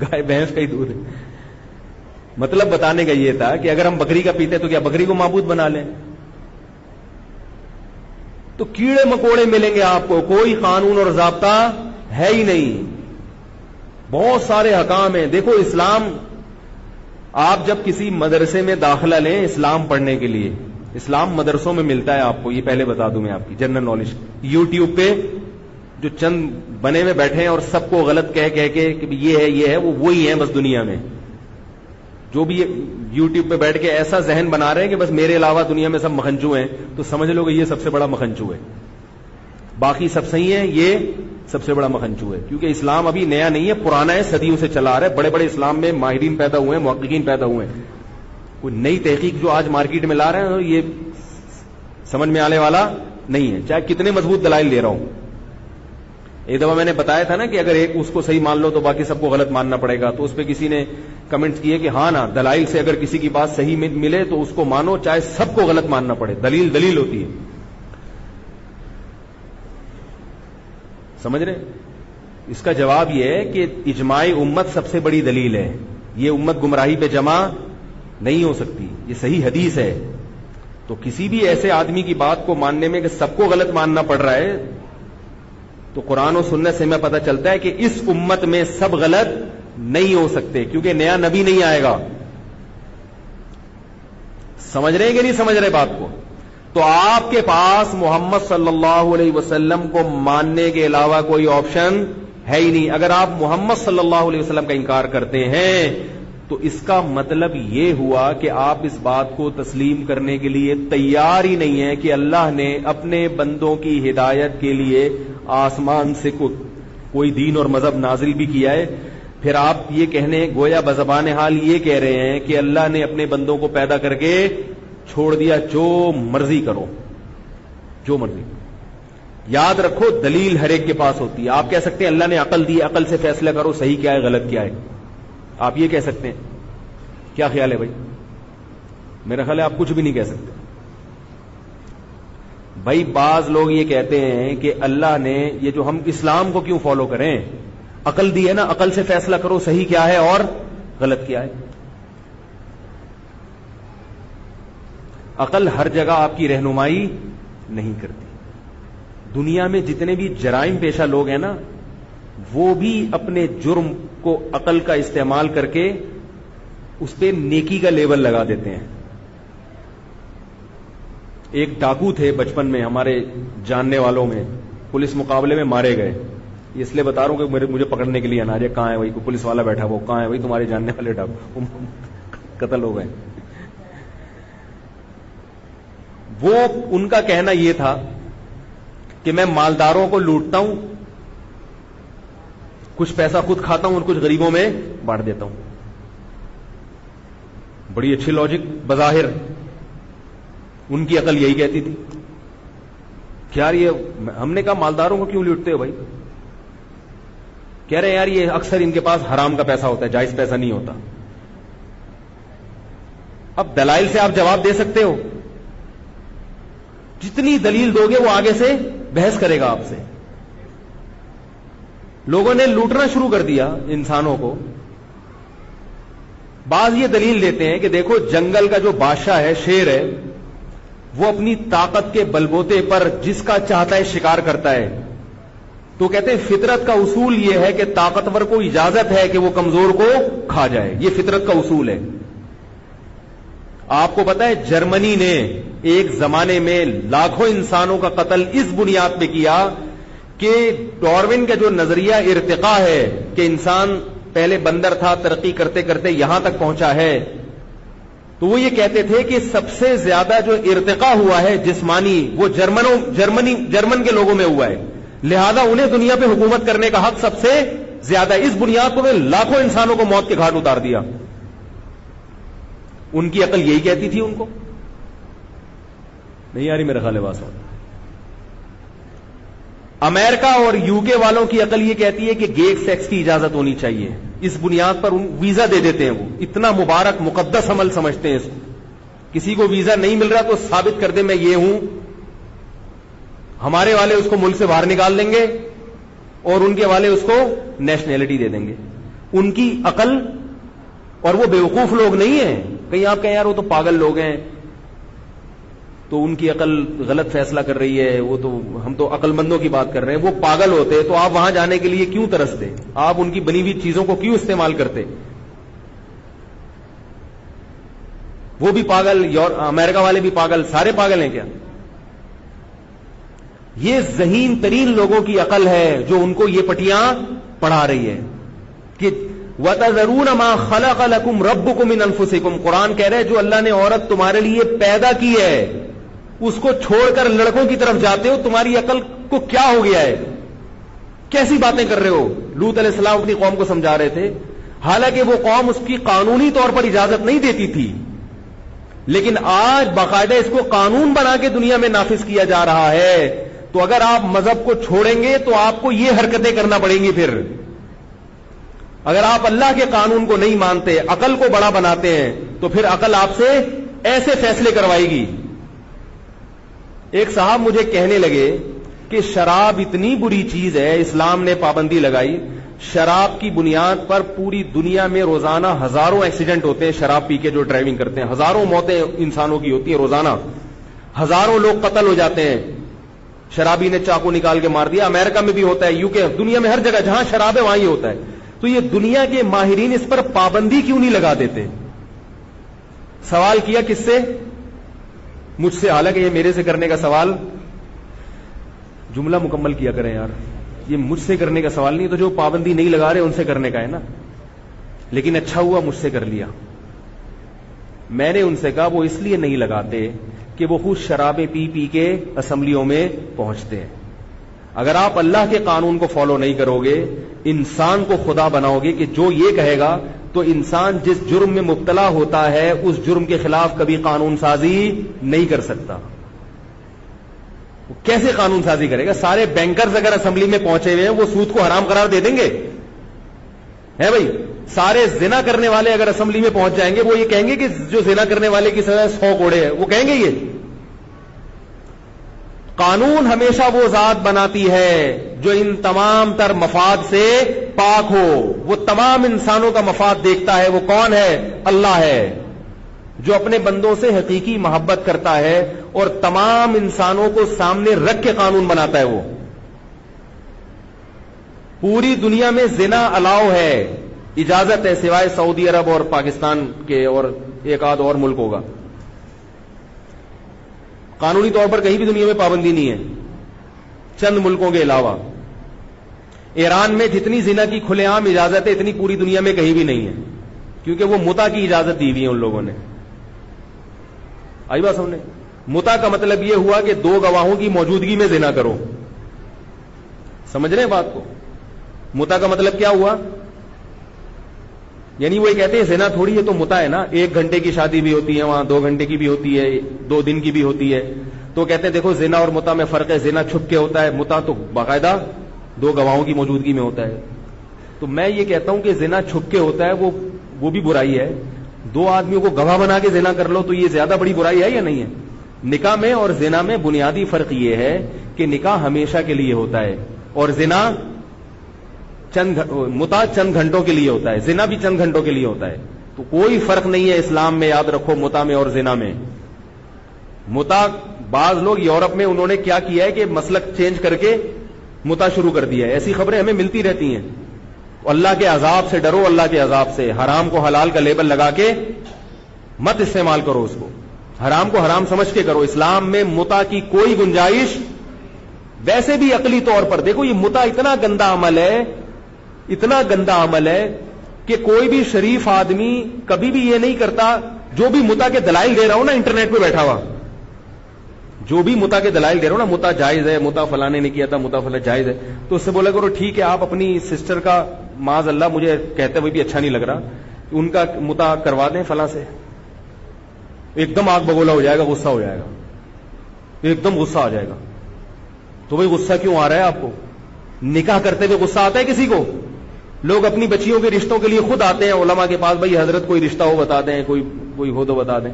گائے بھینس کا ہی دودھ ہے. مطلب بتانے کا یہ تھا کہ اگر ہم بکری کا پیتے تو کیا بکری کو معبود بنا لیں؟ تو کیڑے مکوڑے ملیں گے آپ کو, کوئی قانون اور ضابطہ ہے ہی نہیں. بہت سارے حکام ہیں. دیکھو اسلام, آپ جب کسی مدرسے میں داخلہ لیں اسلام پڑھنے کے لیے, اسلام مدرسوں میں ملتا ہے آپ کو, یہ پہلے بتا دوں میں آپ کی جنرل نالج. یوٹیوب پہ جو چند بنے میں بیٹھے ہیں اور سب کو غلط کہہ کے کہ یہ ہے وہ وہی ہیں بس دنیا میں, جو بھی یوٹیوب پہ بیٹھ کے ایسا ذہن بنا رہے ہیں کہ بس میرے علاوہ دنیا میں سب مکھنچو ہیں, تو سمجھ لو کہ یہ سب سے بڑا مکھنچو ہے. باقی سب صحیح ہیں, یہ سب سے بڑا مکھنچو ہے. کیونکہ اسلام ابھی نیا نہیں ہے, پرانا ہے, صدیوں سے چلا رہا ہے. بڑے بڑے اسلام میں ماہرین پیدا ہوئے ہیں, محققین پیدا ہوئے ہیں. کوئی نئی تحقیق جو آج مارکیٹ میں لا رہے ہیں یہ سمجھ میں آنے والا نہیں ہے, چاہے کتنے مضبوط دلائل دے رہا ہوں. ایک دفعہ میں نے بتایا تھا نا کہ اگر ایک اس کو صحیح مان لو تو باقی سب کو غلط ماننا پڑے گا. تو اس پہ کسی نے کمنٹس کیے کہ ہاں نا, دلائل سے اگر کسی کی بات صحیح ملے تو اس کو مانو, چاہے سب کو غلط ماننا پڑے. دلیل ہوتی ہے. سمجھ رہے؟ اس کا جواب یہ ہے کہ اجماع امت سب سے بڑی دلیل ہے. یہ امت گمراہی پہ جمع نہیں ہو سکتی, یہ صحیح حدیث ہے. تو کسی بھی ایسے آدمی کی بات کو ماننے میں کہ سب کو غلط ماننا پڑ رہا ہے, تو قرآن و سنت سے ہمیں پتہ چلتا ہے کہ اس امت میں سب غلط نہیں ہو سکتے, کیونکہ نیا نبی نہیں آئے گا. سمجھ رہے ہیں کہ نہیں سمجھ رہے بات کو؟ تو آپ کے پاس محمد صلی اللہ علیہ وسلم کو ماننے کے علاوہ کوئی آپشن ہے ہی نہیں. اگر آپ محمد صلی اللہ علیہ وسلم کا انکار کرتے ہیں تو اس کا مطلب یہ ہوا کہ آپ اس بات کو تسلیم کرنے کے لیے تیار ہی نہیں ہے کہ اللہ نے اپنے بندوں کی ہدایت کے لیے آسمان سے کوئی دین اور مذہب نازل بھی کیا ہے. پھر آپ یہ کہنے گویا بزبان حال یہ کہہ رہے ہیں کہ اللہ نے اپنے بندوں کو پیدا کر کے چھوڑ دیا, جو مرضی کرو. جو مرضی. یاد رکھو دلیل ہر ایک کے پاس ہوتی ہے. آپ کہہ سکتے ہیں اللہ نے عقل دی, عقل سے فیصلہ کرو صحیح کیا ہے غلط کیا ہے, آپ یہ کہہ سکتے ہیں. کیا خیال ہے بھائی؟ میرا خیال ہے آپ کچھ بھی نہیں کہہ سکتے. بھائی بعض لوگ یہ کہتے ہیں کہ اللہ نے یہ جو ہم اسلام کو کیوں فالو کریں, عقل دی ہے نا, عقل سے فیصلہ کرو صحیح کیا ہے اور غلط کیا ہے. عقل ہر جگہ آپ کی رہنمائی نہیں کرتی. دنیا میں جتنے بھی جرائم پیشہ لوگ ہیں نا, وہ بھی اپنے جرم کو عقل کا استعمال کر کے اس پہ نیکی کا لیبل لگا دیتے ہیں. ایک ڈاکو تھے بچپن میں ہمارے جاننے والوں میں, پولیس مقابلے میں مارے گئے. اس لیے بتا رہا ہوں کہ مجھے پکڑنے کے لیے آنا ہے. کہاں ہے وہی پولیس والا بیٹھا, وہ کہاں ہے وہی تمہارے جاننے والے ڈاکو, قتل ہو گئے. وہ ان کا کہنا یہ تھا کہ میں مالداروں کو لوٹتا ہوں, کچھ پیسہ خود کھاتا ہوں اور کچھ غریبوں میں بانٹ دیتا ہوں. بڑی اچھی لاجک بظاہر. ان کی عقل یہی کہتی تھی کہ یار یہ, ہم نے کہا مالداروں کو کیوں لوٹتے ہو بھائی؟ کہہ رہے یار یہ اکثر ان کے پاس حرام کا پیسہ ہوتا ہے, جائز پیسہ نہیں ہوتا. اب دلائل سے آپ جواب دے سکتے ہو, جتنی دلیل دو گے وہ آگے سے بحث کرے گا آپ سے. لوگوں نے لوٹنا شروع کر دیا انسانوں کو. بعض یہ دلیل دیتے ہیں کہ دیکھو جنگل کا جو بادشاہ ہے, شیر ہے, وہ اپنی طاقت کے بلبوتے پر جس کا چاہتا ہے شکار کرتا ہے. تو کہتے ہیں فطرت کا اصول یہ ہے کہ طاقتور کو اجازت ہے کہ وہ کمزور کو کھا جائے. یہ فطرت کا اصول ہے. آپ کو پتا ہے جرمنی نے ایک زمانے میں لاکھوں انسانوں کا قتل اس بنیاد پہ کیا کہ ڈارون کا جو نظریہ ارتقاء ہے کہ انسان پہلے بندر تھا, ترقی کرتے کرتے یہاں تک پہنچا ہے, تو وہ یہ کہتے تھے کہ سب سے زیادہ جو ارتقاء ہوا ہے جسمانی وہ جرمن کے لوگوں میں ہوا ہے, لہذا انہیں دنیا پہ حکومت کرنے کا حق سب سے زیادہ. اس بنیاد پر لاکھوں انسانوں کو موت کے گھاٹ اتار دیا. ان کی عقل یہی کہتی تھی ان کو. نہیں آ رہی میرا خیال ہے بات. امریکہ اور یو کے والوں کی عقل یہ کہتی ہے کہ گے سیکس کی اجازت ہونی چاہیے. اس بنیاد پر ویزا دے دیتے ہیں. وہ اتنا مبارک مقدس عمل سمجھتے ہیں اس کو. کسی کو ویزا نہیں مل رہا تو ثابت کر دے میں یہ ہوں, ہمارے والے اس کو ملک سے باہر نکال دیں گے اور ان کے والے اس کو نیشنلٹی دے دیں گے. ان کی عقل, اور وہ بیوقوف لوگ نہیں ہیں. کہیں آپ کہیں یار وہ تو پاگل لوگ ہیں, تو ان کی عقل غلط فیصلہ کر رہی ہے, وہ تو ہم تو عقل مندوں کی بات کر رہے ہیں. وہ پاگل ہوتے تو آپ وہاں جانے کے لیے کیوں ترستے؟ آپ ان کی بنی ہوئی چیزوں کو کیوں استعمال کرتے؟ وہ بھی پاگل, امریکہ والے بھی پاگل, سارے پاگل ہیں کیا؟ یہ ذہین ترین لوگوں کی عقل ہے جو ان کو یہ پٹیاں پڑھا رہی ہے کہ وَتَذَرُونَ مَا خَلَقَ لَكُمْ رَبُّكُم مِّنْ أَنفُسِكُمْ. قرآن کہہ رہے جو اللہ نے عورت تمہارے لیے پیدا کی ہے اس کو چھوڑ کر لڑکوں کی طرف جاتے ہو. تمہاری عقل کو کیا ہو گیا ہے؟ کیسی باتیں کر رہے ہو؟ لوط علیہ السلام اپنی قوم کو سمجھا رہے تھے, حالانکہ وہ قوم اس کی قانونی طور پر اجازت نہیں دیتی تھی, لیکن آج باقاعدہ اس کو قانون بنا کے دنیا میں نافذ کیا جا رہا ہے. تو اگر آپ مذہب کو چھوڑیں گے تو آپ کو یہ حرکتیں کرنا پڑیں گی. پھر اگر آپ اللہ کے قانون کو نہیں مانتے, عقل کو بڑا بناتے ہیں, تو پھر عقل آپ سے ایسے فیصلے کروائے گی. ایک صاحب مجھے کہنے لگے کہ شراب اتنی بری چیز ہے, اسلام نے پابندی لگائی. شراب کی بنیاد پر پوری دنیا میں روزانہ ہزاروں ایکسیڈنٹ ہوتے ہیں شراب پی کے جو ڈرائیونگ کرتے ہیں, ہزاروں موتیں انسانوں کی ہوتی ہیں روزانہ, ہزاروں لوگ قتل ہو جاتے ہیں. شرابی نے چاقو نکال کے مار دیا. امریکہ میں بھی ہوتا ہے, یو کے, دنیا میں ہر جگہ جہاں شراب ہے وہاں ہی ہوتا ہے. تو یہ دنیا کے ماہرین اس پر پابندی کیوں نہیں لگا دیتے؟ سوال کیا کس سے؟ مجھ سے. حالانکہ یہ میرے سے کرنے کا سوال, جملہ مکمل کیا کریں یار, یہ مجھ سے کرنے کا سوال نہیں, تو جو پابندی نہیں لگا رہے ان سے کرنے کا ہے نا. لیکن اچھا ہوا مجھ سے کر لیا. میں نے ان سے کہا وہ اس لیے نہیں لگاتے کہ وہ خود شرابیں پی پی کے اسمبلیوں میں پہنچتے ہیں. اگر آپ اللہ کے قانون کو فالو نہیں کرو گے, انسان کو خدا بناؤ گے کہ جو یہ کہے گا, تو انسان جس جرم میں مبتلا ہوتا ہے اس جرم کے خلاف کبھی قانون سازی نہیں کر سکتا. وہ کیسے قانون سازی کرے گا؟ سارے بینکرز اگر اسمبلی میں پہنچے ہوئے ہیں وہ سود کو حرام قرار دے دیں گے؟ ہے بھائی، سارے زنا کرنے والے اگر اسمبلی میں پہنچ جائیں گے وہ یہ کہیں گے کہ جو زنا کرنے والے کی سزا 100 کوڑے ہے، وہ کہیں گے یہ؟ قانون ہمیشہ وہ ذات بناتی ہے جو ان تمام تر مفاد سے پاک ہو. وہ تمام انسانوں کا مفاد دیکھتا ہے. وہ کون ہے؟ اللہ ہے، جو اپنے بندوں سے حقیقی محبت کرتا ہے اور تمام انسانوں کو سامنے رکھ کے قانون بناتا ہے. وہ پوری دنیا میں زنا الاؤ ہے، اجازت ہے، سوائے سعودی عرب اور پاکستان کے اور ایک آدھ اور ملک ہوگا. قانونی طور پر کہیں بھی دنیا میں پابندی نہیں ہے، چند ملکوں کے علاوہ. ایران میں جتنی زنا کی کھلے عام اجازت ہے اتنی پوری دنیا میں کہیں بھی نہیں ہے، کیونکہ وہ متع کی اجازت دی ہوئی ہے ان لوگوں نے. آئی بات سمجھنے؟ متع کا مطلب یہ ہوا کہ 2 گواہوں کی موجودگی میں زنا کرو. سمجھ رہے ہیں بات کو؟ متع کا مطلب کیا ہوا؟ یعنی وہ کہتے ہیں زنا تھوڑی ہے تو متع ہے نا، 1 گھنٹے کی شادی بھی ہوتی ہے وہاں، 2 گھنٹے کی بھی ہوتی ہے، 2 دن کی بھی ہوتی ہے. تو کہتے ہیں دیکھو زنا اور متع میں فرق ہے، زنا چھپ کے ہوتا ہے، متع تو باقاعدہ 2 گواہوں کی موجودگی میں ہوتا ہے. تو میں یہ کہتا ہوں کہ زنا چھپ کے ہوتا ہے وہ بھی برائی ہے. 2 آدمیوں کو گواہ بنا کے زنا کر لو تو یہ زیادہ بڑی برائی ہے یا نہیں ہے؟ نکاح میں اور زنا میں بنیادی فرق یہ ہے کہ نکاح ہمیشہ کے لیے ہوتا ہے اور زنا متع چند گھنٹوں کے لیے ہوتا ہے. زنا بھی چند گھنٹوں کے لیے ہوتا ہے. تو کوئی فرق نہیں ہے اسلام میں، یاد رکھو، متع میں اور زنا میں. متع بعض لوگ یورپ میں انہوں نے کیا کیا ہے کہ مسلک چینج کر کے متع شروع کر دیا ہے. ایسی خبریں ہمیں ملتی رہتی ہیں. اللہ کے عذاب سے ڈرو، اللہ کے عذاب سے. حرام کو حلال کا لیبل لگا کے مت استعمال کرو اس کو، حرام کو حرام سمجھ کے کرو. اسلام میں متع کی کوئی گنجائش. ویسے بھی عقلی طور پر دیکھو، یہ متع اتنا گندا عمل ہے، اتنا گندا عمل ہے کہ کوئی بھی شریف آدمی کبھی بھی یہ نہیں کرتا. جو بھی متع کے دلائل دے رہا ہوں نا انٹرنیٹ پہ بیٹھا ہوا، جو بھی متع کے دلائل دے رہا ہوں نا، متع جائز ہے، متع فلانے نے کیا تھا، متع فلاں جائز ہے، تو اس سے بولا کرو ٹھیک ہے آپ اپنی سسٹر کا، معاذ اللہ مجھے کہتے ہوئے بھی اچھا نہیں لگ رہا، ان کا متع کروا دیں فلاں سے. ایک دم آگ بگولا ہو جائے گا، غصہ ہو جائے گا، ایک دم غصہ آ جائے گا. تو بھائی غصہ کیوں آ رہا ہے آپ کو؟ نکاح کرتے ہوئے غصہ آتا ہے کسی کو؟ لوگ اپنی بچیوں کے رشتوں کے لیے خود آتے ہیں علماء کے پاس، بھائی حضرت کوئی رشتہ ہو بتا دیں، کوئی ہو تو بتا دیں.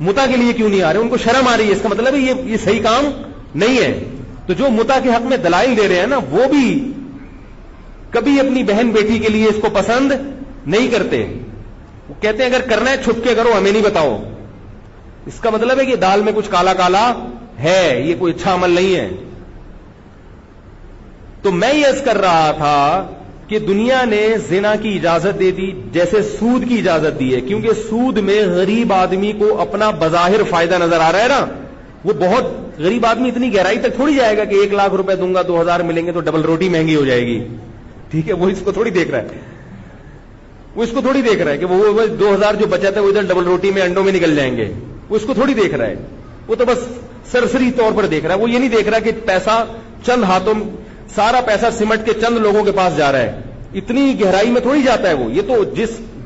متع کے لیے کیوں نہیں آ رہے؟ ان کو شرم آ رہی ہے. اس کا مطلب ہے یہ صحیح کام نہیں ہے. تو جو متع کے حق میں دلائل دے رہے ہیں نا، وہ بھی کبھی اپنی بہن بیٹی کے لیے اس کو پسند نہیں کرتے. وہ کہتے ہیں اگر کرنا ہے چھپ کے کرو، ہمیں نہیں بتاؤ. اس کا مطلب ہے کہ دال میں کچھ کالا کالا ہے، یہ کوئی اچھا عمل نہیں ہے. تو میں یہ عرض کر رہا تھا کہ دنیا نے زنا کی اجازت دے دی جیسے سود کی اجازت دی ہے، کیونکہ سود میں غریب آدمی کو اپنا بظاہر فائدہ نظر آ رہا ہے نا. وہ بہت غریب آدمی اتنی گہرائی تک تھوڑی جائے گا کہ 1 لاکھ روپے دوں گا 2000 ملیں گے تو ڈبل روٹی مہنگی ہو جائے گی. ٹھیک ہے، وہ اس کو تھوڑی دیکھ رہا ہے، وہ اس کو تھوڑی دیکھ رہا ہے کہ وہ 2000 جو بچا تھا وہ ادھر ڈبل روٹی میں انڈوں میں نکل جائیں گے. وہ اس کو تھوڑی دیکھ رہا ہے، وہ تو بس سرسری طور پر دیکھ رہا ہے. وہ یہ نہیں دیکھ رہا کہ پیسہ چند ہاتھوں، سارا پیسہ سمٹ کے چند لوگوں کے پاس جا رہا ہے. اتنی گہرائی میں تھوڑی جاتا ہے وہ. یہ تو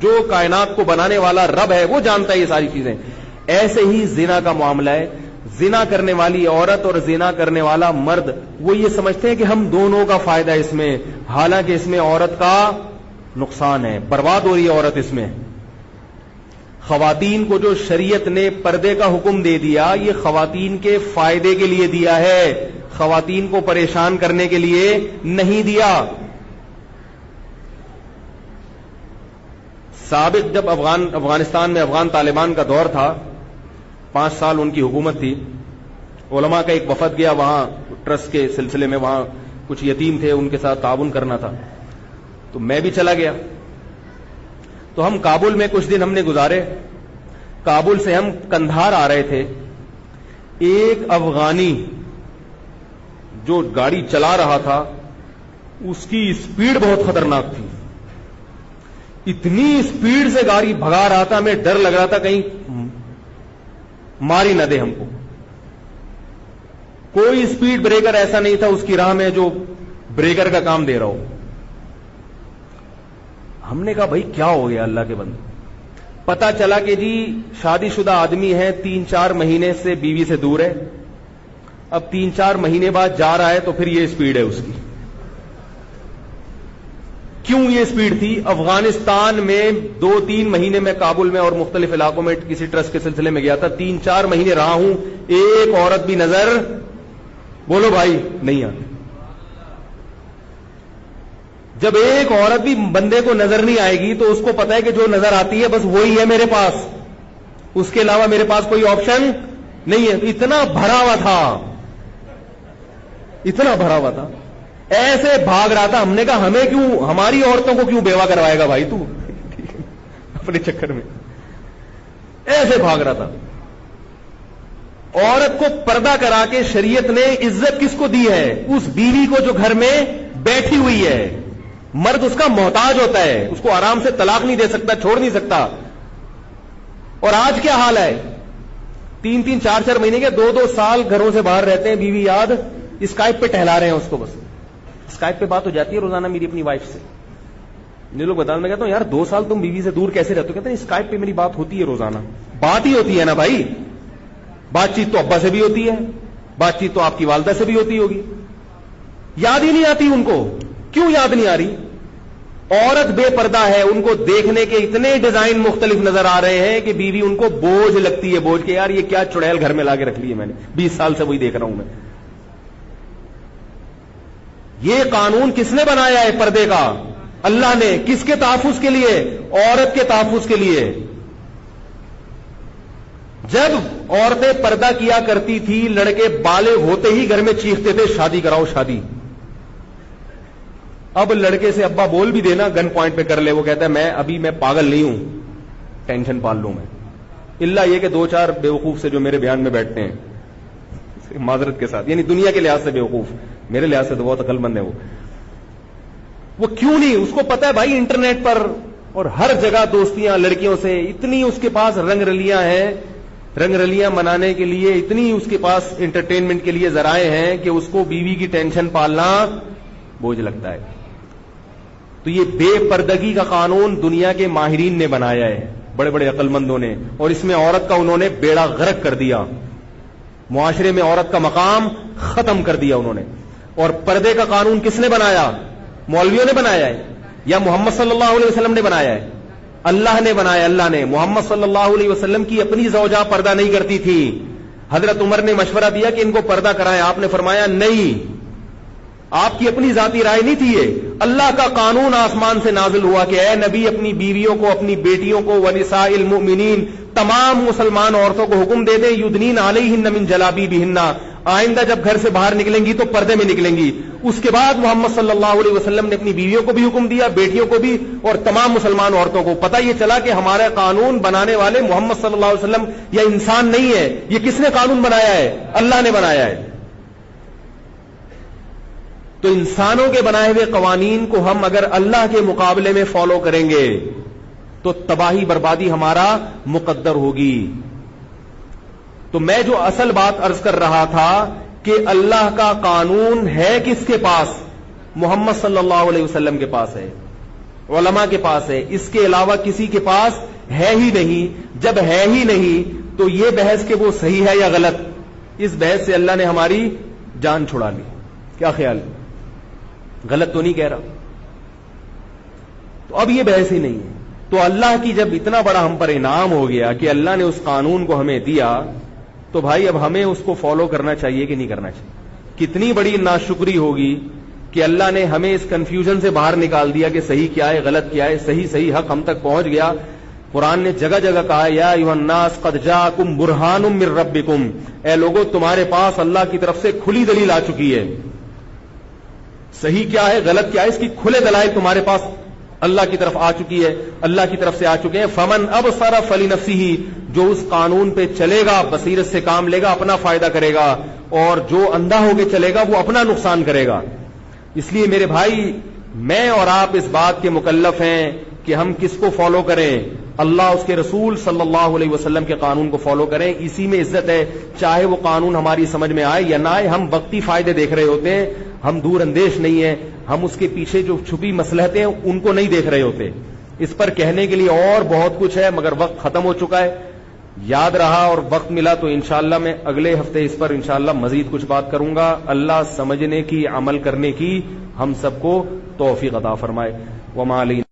جو کائنات کو بنانے والا رب ہے وہ جانتا ہے یہ ساری چیزیں. ایسے ہی زنا کا معاملہ ہے. زنا کرنے والی عورت اور زنا کرنے والا مرد وہ یہ سمجھتے ہیں کہ ہم دونوں کا فائدہ اس میں، حالانکہ اس میں عورت کا نقصان ہے، برباد ہو رہی ہے عورت اس میں. خواتین کو جو شریعت نے پردے کا حکم دے دیا، یہ خواتین کے فائدے کے لیے دیا ہے، خواتین کو پریشان کرنے کے لیے نہیں دیا. سابق جب افغانستان میں افغان طالبان کا دور تھا، 5 سال ان کی حکومت تھی، علماء کا ایک وفد گیا وہاں ٹرسٹ کے سلسلے میں. وہاں کچھ یتیم تھے، ان کے ساتھ تعاون کرنا تھا، تو میں بھی چلا گیا. تو ہم کابل میں کچھ دن ہم نے گزارے. کابل سے ہم کندھار آ رہے تھے. ایک افغانی جو گاڑی چلا رہا تھا اس کی اسپیڈ بہت خطرناک تھی. اتنی اسپیڈ سے گاڑی بھگا رہا تھا، ہمیں ڈر لگ رہا تھا کہیں ماری نہ دے ہم کو. کوئی اسپیڈ بریکر ایسا نہیں تھا اس کی راہ میں جو بریکر کا کام دے رہا ہو. ہم نے کہا بھائی کیا ہو گیا اللہ کے بندے. پتا چلا کہ جی شادی شدہ آدمی ہے، 3-4 مہینے سے بیوی سے دور ہے، اب 3-4 مہینے بعد جا رہا ہے تو پھر یہ سپیڈ ہے اس کی. کیوں یہ سپیڈ تھی؟ افغانستان میں 2-3 مہینے میں کابل میں اور مختلف علاقوں میں کسی ٹرسٹ کے سلسلے میں گیا تھا. 3-4 مہینے رہا ہوں, ایک عورت بھی نظر, بولو بھائی, نہیں آتی. جب ایک عورت بھی بندے کو نظر نہیں آئے گی تو اس کو پتا ہے کہ جو نظر آتی ہے بس وہی ہے میرے پاس, اس کے علاوہ میرے پاس کوئی آپشن نہیں ہے. اتنا بھرا ہوا تھا, اتنا بھرا ہوا تھا, ایسے بھاگ رہا تھا. ہم نے کہا ہمیں کیوں, ہماری عورتوں کو کیوں بیوہ کروائے گا بھائی تو اپنے چکر میں. ایسے بھاگ رہا تھا. عورت کو پردہ کرا کے شریعت نے عزت کس کو دی ہے؟ اس بیوی کو جو گھر میں بیٹھی ہوئی ہے. مرد اس کا محتاج ہوتا ہے, اس کو آرام سے طلاق نہیں دے سکتا, چھوڑ نہیں سکتا. اور آج کیا حال ہے؟ 3-3, 4-4 مہینے کے 2-2 سال گھروں سے باہر رہتے ہیں, بیوی یاد اسکائپ پہ ٹہلا رہے ہیں اس کو. بس اسکائپ پہ بات ہو جاتی ہے روزانہ میری اپنی وائف سے. یہ لوگ بتاؤ, میں کہتا ہوں یار 2 سال تم بیوی سے دور کیسے رہتے ہو؟ کہتے ہیں اسکائپ پہ میری بات ہوتی ہے روزانہ. بات ہی ہوتی ہے نا بھائی, بات چیت تو ابا سے بھی ہوتی ہے, بات چیت تو آپ کی والدہ سے بھی ہوتی ہوگی. یاد ہی نہیں آتی ان کو. کیوں یاد نہیں آ رہی؟ عورت بے پردہ ہے, ان کو دیکھنے کے اتنے ڈیزائن مختلف نظر آ رہے ہیں کہ بیوی ان کو بوجھ لگتی ہے. بوجھ کے یار یہ کیا چڑیل گھر میں لا کے رکھ لی ہے میں نے, 20 سال سے وہی دیکھ رہا ہوں میں. یہ قانون کس نے بنایا ہے پردے کا؟ اللہ نے. کس کے تحفظ کے لیے؟ عورت کے تحفظ کے لیے. جب عورتیں پردہ کیا کرتی تھی, لڑکے بالغ ہوتے ہی گھر میں چیختے تھے شادی کراؤ شادی. اب لڑکے سے ابا بول بھی دینا گن پوائنٹ پہ کر لے, وہ کہتا ہے میں پاگل نہیں ہوں, ٹینشن پال لوں میں. الا یہ کہ 2-4 بیوقوف سے جو میرے بیان میں بیٹھتے ہیں, معذرت کے ساتھ, یعنی دنیا کے لحاظ سے بیوقوف, میرے لحاظ سے تو بہت عقل مند ہے وہ کیوں نہیں؟ اس کو پتا ہے بھائی انٹرنیٹ پر اور ہر جگہ دوستیاں لڑکیوں سے, اتنی اس کے پاس رنگ رلیاں ہیں, رنگ رلیاں منانے کے لیے اتنی اس کے پاس انٹرٹینمنٹ کے لیے ذرائع ہیں کہ اس کو بیوی کی ٹینشن پالنا بوجھ لگتا ہے. تو یہ بے پردگی کا قانون دنیا کے ماہرین نے بنایا ہے, بڑے بڑے عقل مندوں نے, اور اس میں عورت کا انہوں نے بیڑا غرق کر دیا. معاشرے میں عورت کا مقام ختم کر دیا انہوں نے. اور پردے کا قانون کس نے بنایا؟ مولویوں نے بنایا ہے یا محمد صلی اللہ علیہ وسلم نے بنایا ہے؟ اللہ نے بنایا. اللہ نے. محمد صلی اللہ علیہ وسلم کی اپنی زوجہ پردہ نہیں کرتی تھی. حضرت عمر نے مشورہ دیا کہ ان کو پردہ کرائیں, آپ نے فرمایا نہیں, آپ کی اپنی ذاتی رائے نہیں تھی یہ, اللہ کا قانون آسمان سے نازل ہوا کہ اے نبی اپنی بیویوں کو, اپنی بیٹیوں کو, ونساء المؤمنین, تمام مسلمان عورتوں کو حکم دے دیں یدنین علیہن من جلابیبہن, آئندہ جب گھر سے باہر نکلیں گی تو پردے میں نکلیں گی. اس کے بعد محمد صلی اللہ علیہ وسلم نے اپنی بیویوں کو بھی حکم دیا, بیٹیوں کو بھی, اور تمام مسلمان عورتوں کو. پتہ یہ چلا کہ ہمارا قانون بنانے والے محمد صلی اللہ علیہ وسلم یا انسان نہیں ہے, یہ کس نے قانون بنایا ہے؟ اللہ نے بنایا ہے. تو انسانوں کے بنائے ہوئے قوانین کو ہم اگر اللہ کے مقابلے میں فالو کریں گے تو تباہی بربادی ہمارا مقدر ہوگی. تو میں جو اصل بات عرض کر رہا تھا کہ اللہ کا قانون ہے کس کے پاس؟ محمد صلی اللہ علیہ وسلم کے پاس ہے, علماء کے پاس ہے, اس کے علاوہ کسی کے پاس ہے ہی نہیں. جب ہے ہی نہیں تو یہ بحث کہ وہ صحیح ہے یا غلط, اس بحث سے اللہ نے ہماری جان چھڑا لی. کیا خیال؟ غلط تو نہیں کہہ رہا. تو اب یہ بحث ہی نہیں ہے. تو اللہ کی جب اتنا بڑا ہم پر انعام ہو گیا کہ اللہ نے اس قانون کو ہمیں دیا, تو بھائی اب ہمیں اس کو فالو کرنا چاہیے کہ نہیں کرنا چاہیے؟ کتنی بڑی ناشکری ہوگی کہ اللہ نے ہمیں اس کنفیوژن سے باہر نکال دیا کہ صحیح کیا ہے غلط کیا ہے. صحیح حق ہم تک پہنچ گیا. قرآن نے جگہ جگہ کہا یا ایھا الناس قد جاءکم برہان من ربکم, اے لوگوں تمہارے پاس اللہ کی طرف سے کھلی دلیل آ چکی ہے. صحیح کیا ہے غلط کیا ہے اس کی کھلے دلائل تمہارے پاس اللہ کی طرف آ چکی ہے, اللہ کی طرف سے آ چکے ہیں. فمن ابصر فلنفسہ, جو اس قانون پہ چلے گا بصیرت سے کام لے گا اپنا فائدہ کرے گا, اور جو اندھا ہو کے چلے گا وہ اپنا نقصان کرے گا. اس لیے میرے بھائی میں اور آپ اس بات کے مکلف ہیں کہ ہم کس کو فالو کریں؟ اللہ اس کے رسول صلی اللہ علیہ وسلم کے قانون کو فالو کریں. اسی میں عزت ہے, چاہے وہ قانون ہماری سمجھ میں آئے یا نہ آئے. ہم وقتی فائدے دیکھ رہے ہوتے ہیں, ہم دور اندیش نہیں ہیں, ہم اس کے پیچھے جو چھپی مصلحتیں ہیں ان کو نہیں دیکھ رہے ہوتے. اس پر کہنے کے لیے اور بہت کچھ ہے مگر وقت ختم ہو چکا ہے. یاد رہا اور وقت ملا تو انشاءاللہ میں اگلے ہفتے اس پر انشاءاللہ مزید کچھ بات کروں گا. اللہ سمجھنے کی، عمل کرنے کی ہم سب کو توفیق عطا فرمائے. وما علینا